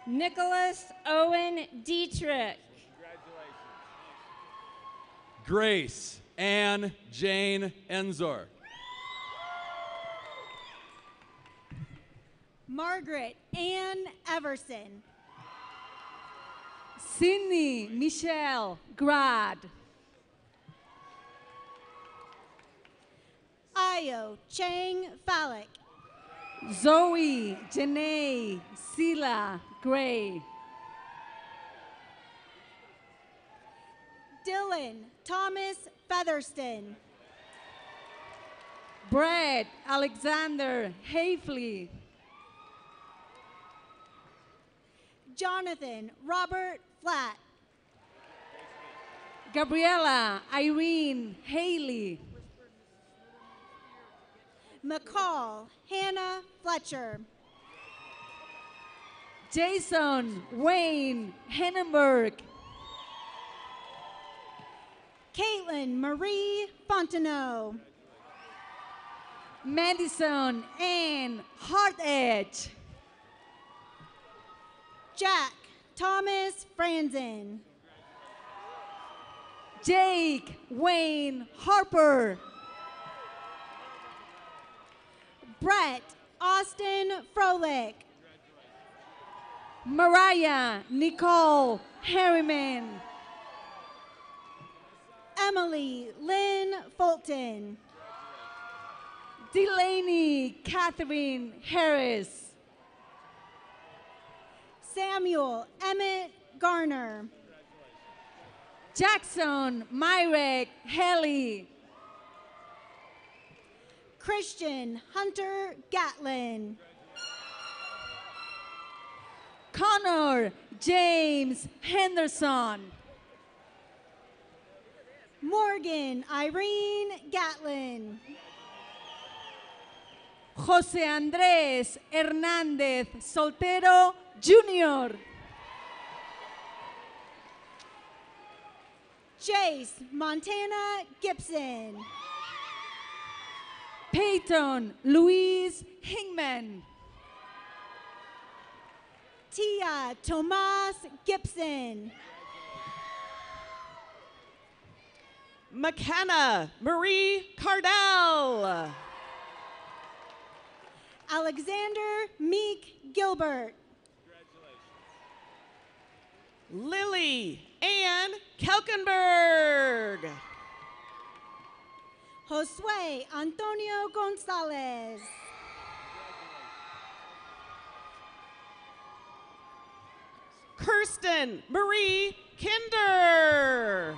Nicholas Owen Dietrich. Grace Ann Jane Enzor. Margaret Ann Everson. Sydney Michelle Grad. Io Chang Fallick. Zoe Janae Sila Gray. Dylan Thomas Featherston. Brett Alexander Hafley. Jonathan Robert Flatt. Gabriella Irene Haley. McCall Hannah Fletcher. Jason Wayne Hennenberg. Caitlin Marie Fontenot. Madison Ann Hartedge. Jack Thomas Franzen. Jake Wayne Harper. Brett Austin Froelich. Mariah Nicole Harriman. Emily Lynn Fulton. Delaney Catherine Harris. Samuel Emmett Garner. Jackson Myrek Haley. Christian Hunter Gatlin. Connor James Henderson. Morgan Irene Gatlin. José Andrés Hernández Soltero Jr. Jace Montana Gibson. Peyton Louise Hingman. Tia Tomas Gibson. McKenna Marie Cardell. Alexander Meek Gilbert. Lily Ann Kelkenberg. Josue Antonio Gonzalez. Kirsten Marie Kinder.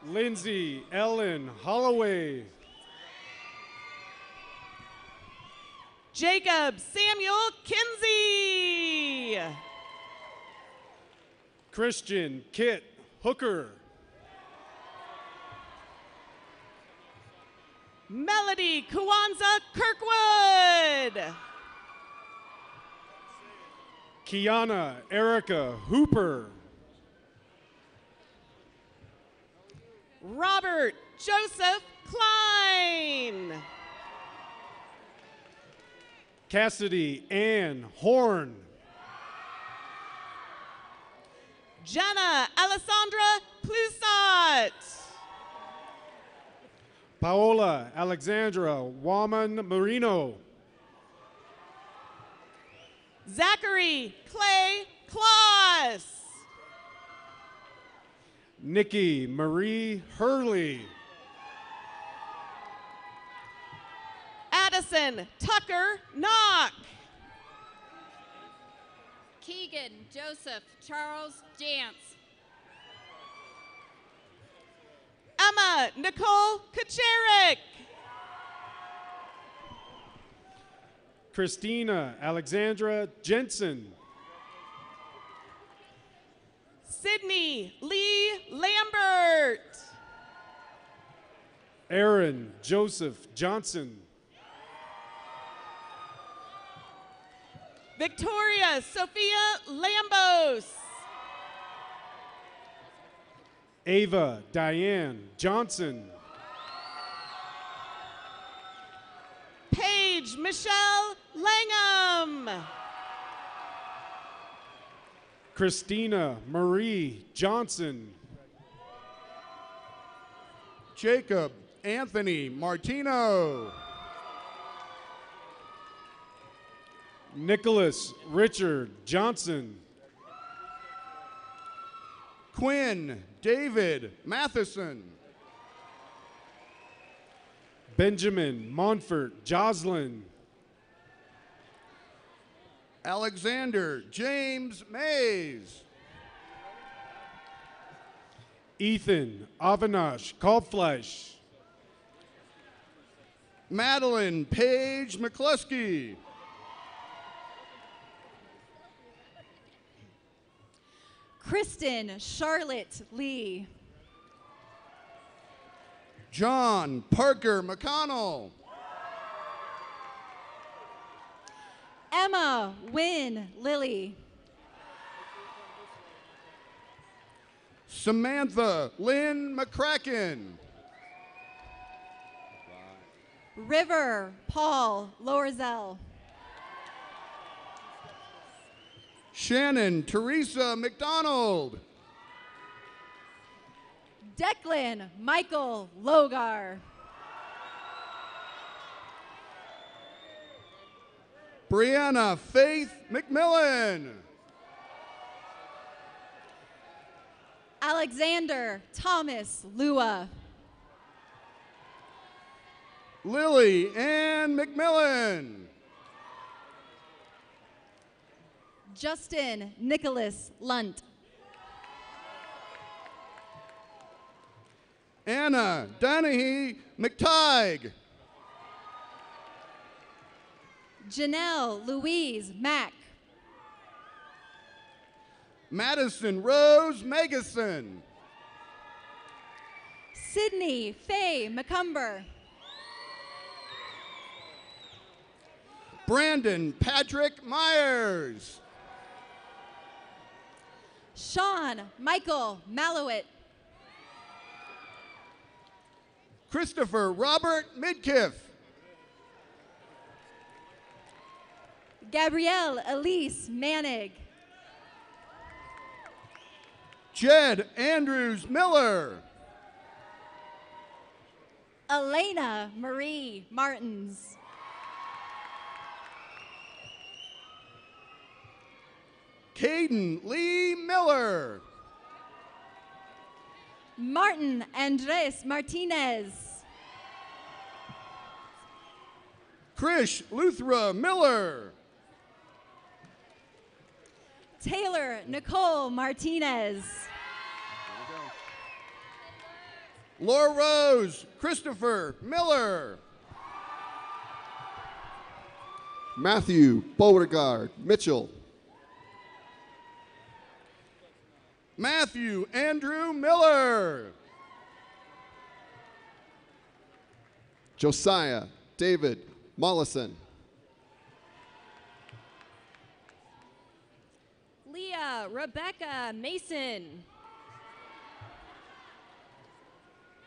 Lindsay Ellen Holloway. Jacob Samuel Kinsey. Christian Kit Hooker. Melody Kuwanza Kirkwood. Kiana Erica Hooper. Robert Joseph Klein. Cassidy Ann Horn. Jenna Alessandra Plusat. Paola Alexandra Waman Marino. Zachary Clay Kloss. Nikki Marie Hurley. Addison Tucker Knock. Keegan Joseph Charles Jance. Emma Nicole Kacharik. Christina Alexandra Jensen. Sydney Lee Lambert. Aaron Joseph Johnson. Victoria Sophia Lambos. Ava Diane Johnson. Paige Michelle Langham. Christina Marie Johnson. Jacob Anthony Martino. Nicholas Richard Johnson. Quinn David Matheson. Benjamin Montfort Joslin. Alexander James Mays. Ethan Avinash Kalbfleisch. Madeline Paige McCluskey. Kristen Charlotte Lee. John Parker McConnell. Emma Wynn Lilly. Samantha Lynn McCracken. River Paul Lorenzel. Shannon Teresa McDonald. Declan Michael Logar. Brianna Faith McMillan. Alexander Thomas Lua. Lily Ann McMillan. Justin Nicholas Lunt. Anna Donahue McTighe. Janelle Louise Mack. Madison Rose Megason. Sydney Faye McCumber. Brandon Patrick Myers. Sean Michael Malowit. Christopher Robert Midkiff. Gabrielle Elise Manig. Jed Andrews Miller. Elena Marie Martins. Caden Lee Miller. Martin Andres Martinez. Krish Luthra Miller. Taylor Nicole Martinez. Laura Rose Christopher Miller. Matthew Beauregard Mitchell. Matthew Andrew Miller. Josiah David Mollison. Leah Rebecca Mason.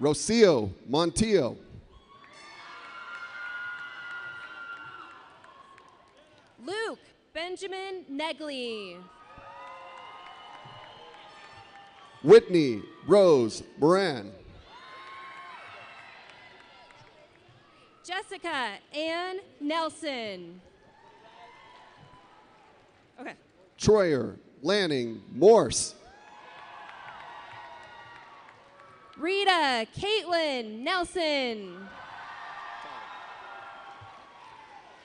Rocio Montillo. Luke Benjamin Negley. Whitney Rose Moran. Jessica Ann Nelson. Okay. Troyer Lanning Morse. Rita Caitlin Nelson.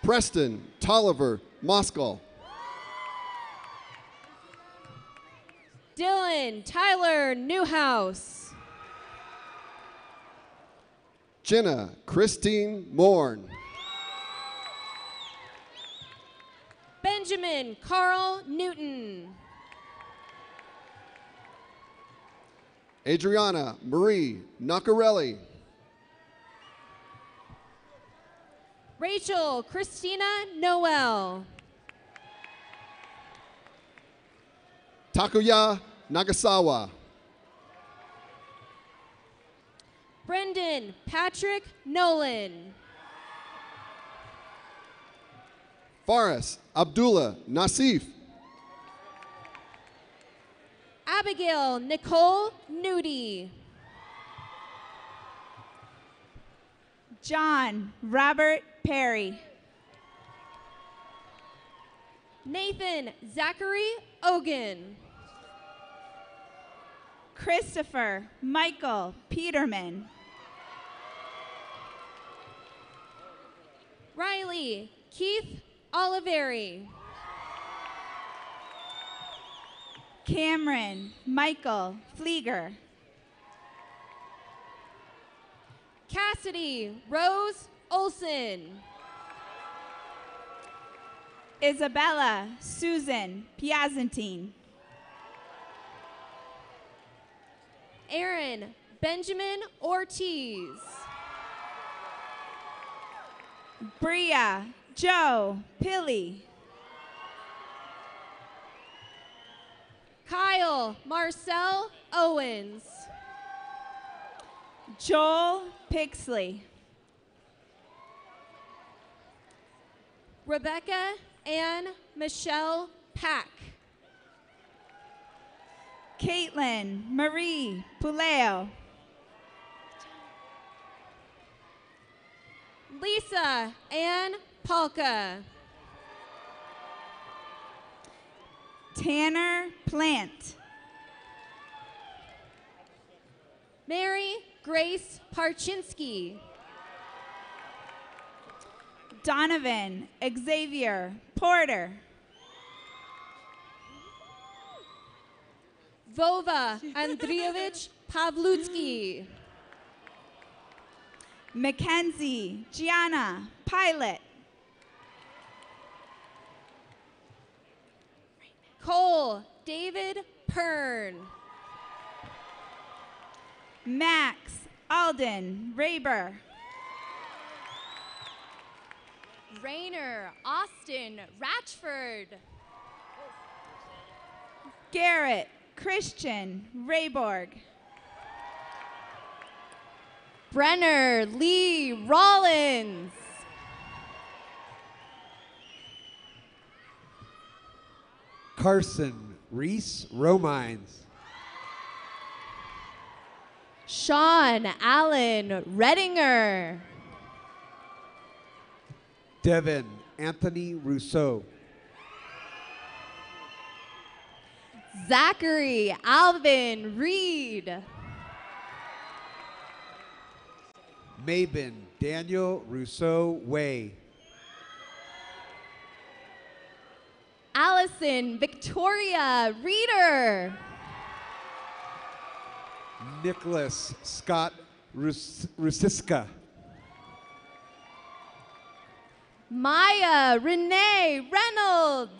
Preston Tolliver Moskal. Dylan Tyler Newhouse. Jenna Christine Morn. Benjamin Carl Newton. Adriana Marie Nacarelli. Rachel Christina Noel. Takuya Nagasawa. Brendan Patrick Nolan. Faris Abdullah Nasif. Abigail Nicole Nudie. John Robert Perry. Nathan Zachary Ogan. Christopher Michael Peterman. Riley Keith Oliveri. Cameron Michael Flieger. Cassidy Rose Olson. Isabella Susan Piazantine. Aaron Benjamin Ortiz. Bria Joe Pilley. Kyle Marcel Owens. Joel Pixley. Rebecca Ann Michelle Pack. Caitlin Marie Puleo. Lisa Ann Polka. Tanner Plant. Mary Grace Parchinsky. Donovan Xavier Porter. Vova Andrievich Pavlutsky. Mackenzie Gianna Pilot. Cole David Pern. Max Alden Raber. Rainer Austin Ratchford. Garrett Christian Rayborg. Brenner Lee Rollins. Carson Reese Romines. Sean Allen Redinger. Devin Anthony Rousseau. Zachary Alvin Reed. Mabin Daniel Rousseau Way. Allison Victoria Reeder. Nicholas Scott Rusiska. Maya Renee Reynolds.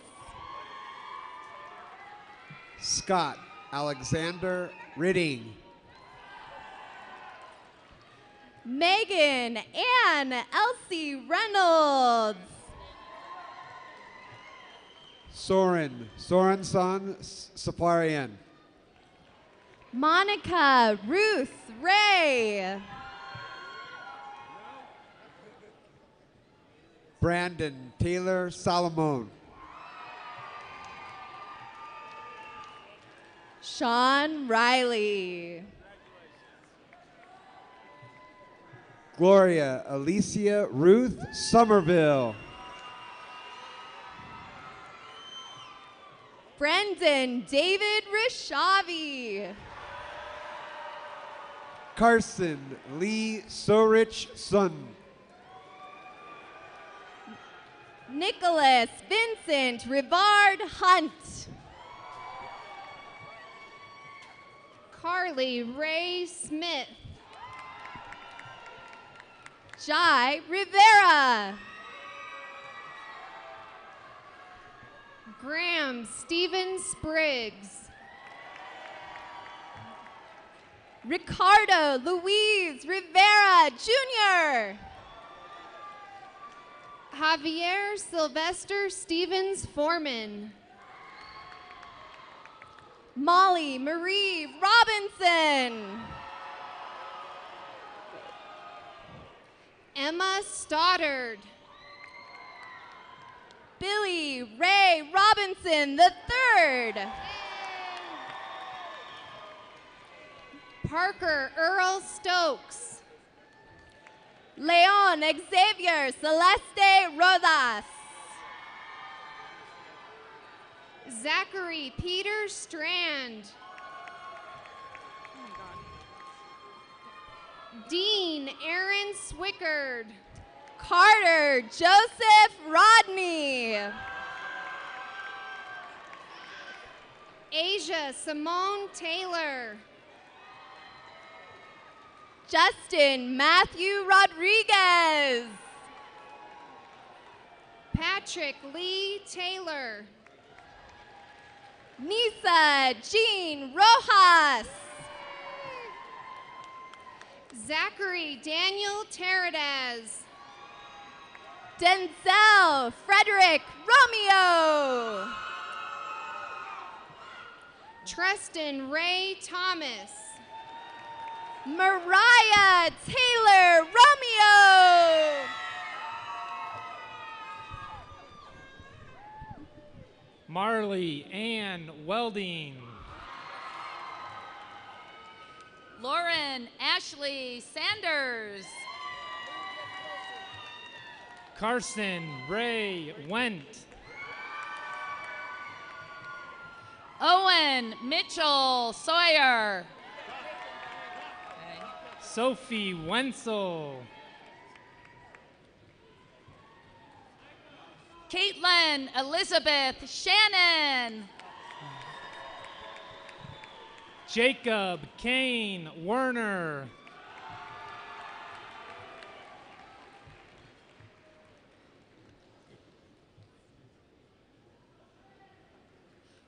Scott Alexander Ridding. Megan Ann Elsie Reynolds. Sorenson Safarian. Monica Ruth Ray. Brandon Taylor Solomon. Sean Riley. Gloria Alicia Ruth Somerville. Brendan David Rishavi. Carson Lee Sorich Sun. Nicholas Vincent Rivard Hunt. Carly Ray Smith. Jai Rivera. Graham Stephen Spriggs. Ricardo Luis Rivera Jr. Javier Sylvester Stevens Foreman. Molly Marie Robinson. Emma Stoddard. Billy Ray Robinson III. Parker Earl Stokes. Leon Xavier Celeste Rodas. Zachary Peter Strand. Dean Aaron Swickard. Carter Joseph Rodney. Asia Simone Taylor. Justin Matthew Rodriguez. Patrick Lee Taylor. Nisa Jean Rojas. Zachary Daniel Teradez. Denzel Frederick Romeo. Treston Ray Thomas. Mariah Taylor Romeo. Marley Ann Welding. Lauren Ashley Sanders. Carson Ray Went. Owen Mitchell Sawyer. Sophie Wenzel. Caitlin Elizabeth Shannon. Jacob Kane Werner.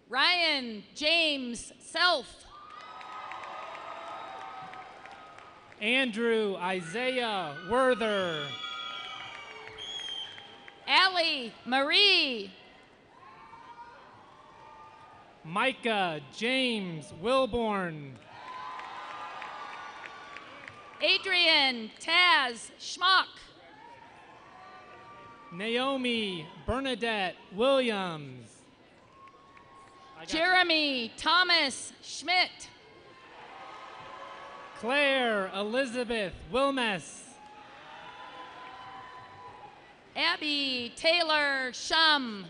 Ryan James Self. Andrew Isaiah Werther. Allie Marie. Micah James Wilborn. Adrian Taz Schmuck. Naomi Bernadette Williams. Jeremy Thomas Schmidt. Claire Elizabeth Wilmess. Abby Taylor Shum.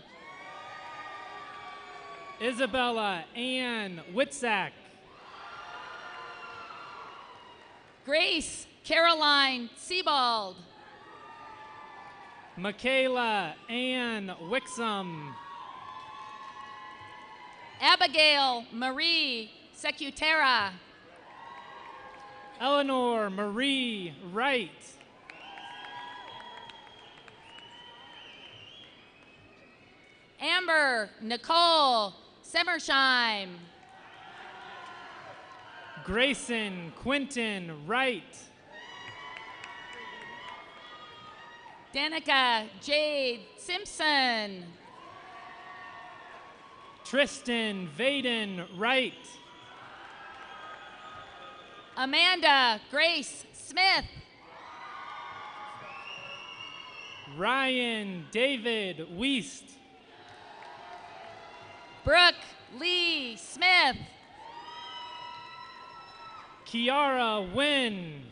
Isabella Ann Witzak. Grace Caroline Sebald. Michaela Ann Wixom. Abigail Marie Secutera. Eleanor Marie Wright. Amber Nicole Semmersheim. Grayson Quinton Wright. Danica Jade Simpson. Tristan Vaden Wright. Amanda Grace Smith. Ryan David Wiest. Brooke Lee Smith. Kiara Wynn.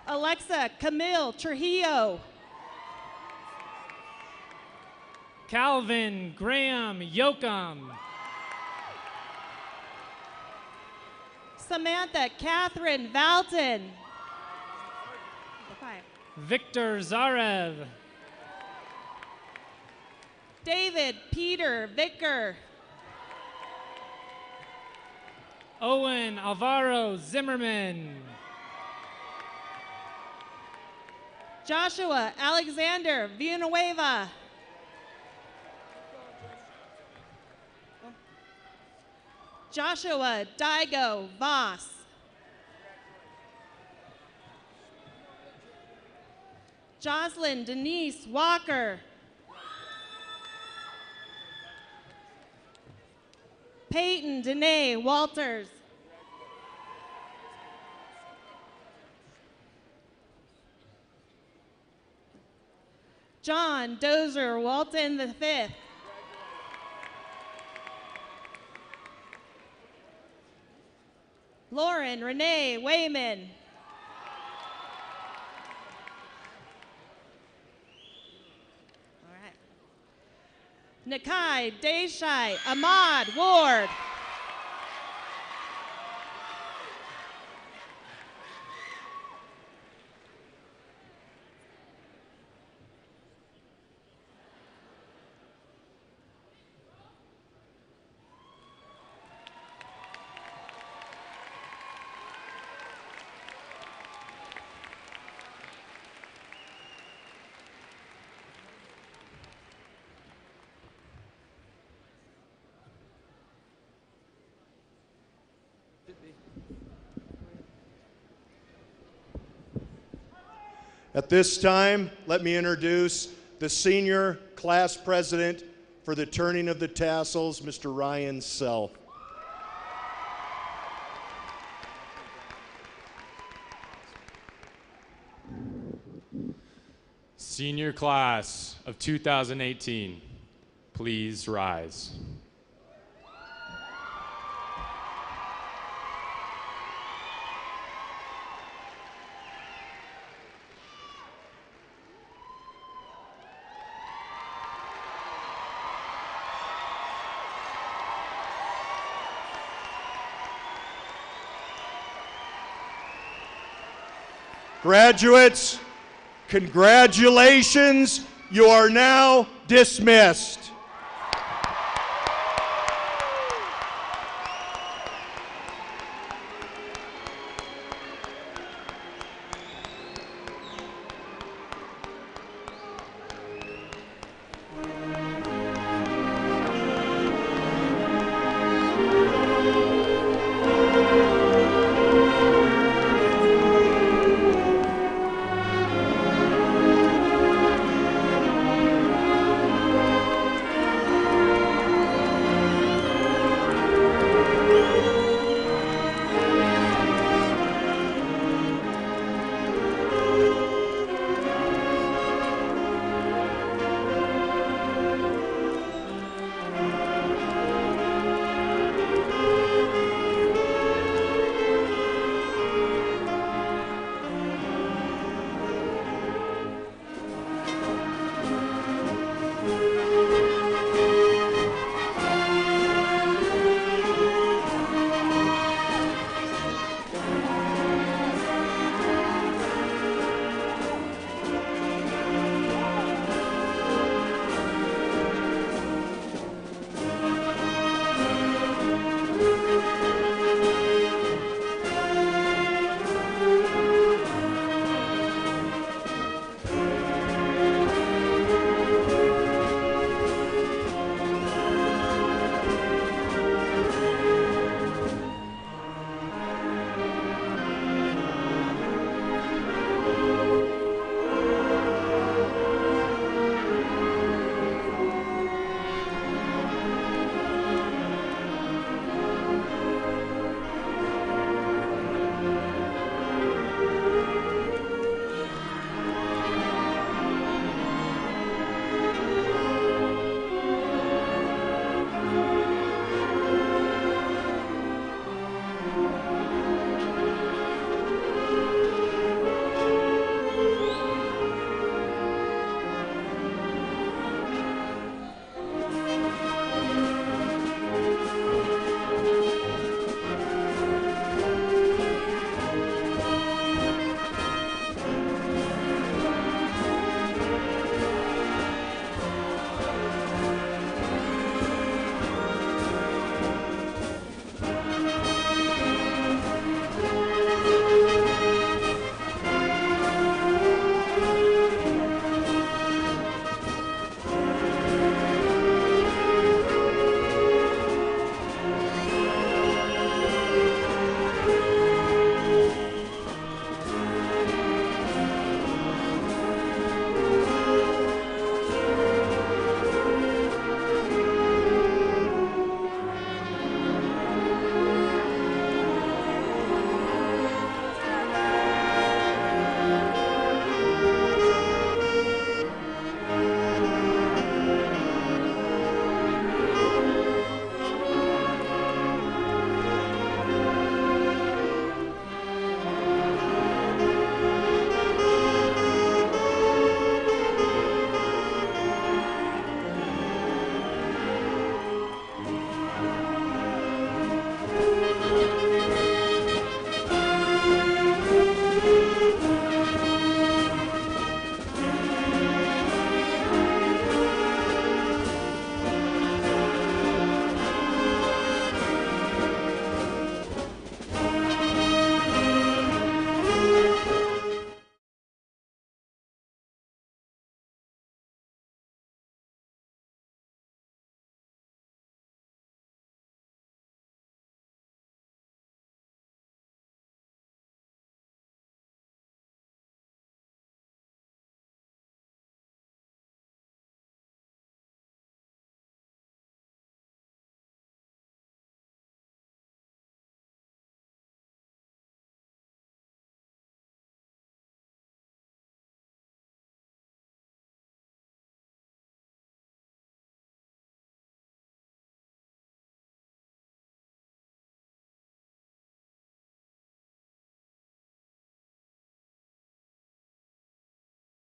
Alexa Camille Trujillo. Calvin Graham Yoakum. Samantha Catherine Valton. Victor Zarev. David Peter Vicker. Owen Alvaro Zimmerman. Joshua Alexander Villanueva. Joshua Daigo Voss. Jocelyn Denise Walker. Peyton Danae Walters. John Dozer Walton V. Lauren Renee Wayman. Nakai Desai, Ahmad Ward. At this time, let me introduce the senior class president for the turning of the tassels, Mr. Ryan Self. Senior class of 2018, please rise. Graduates, congratulations. You are now dismissed.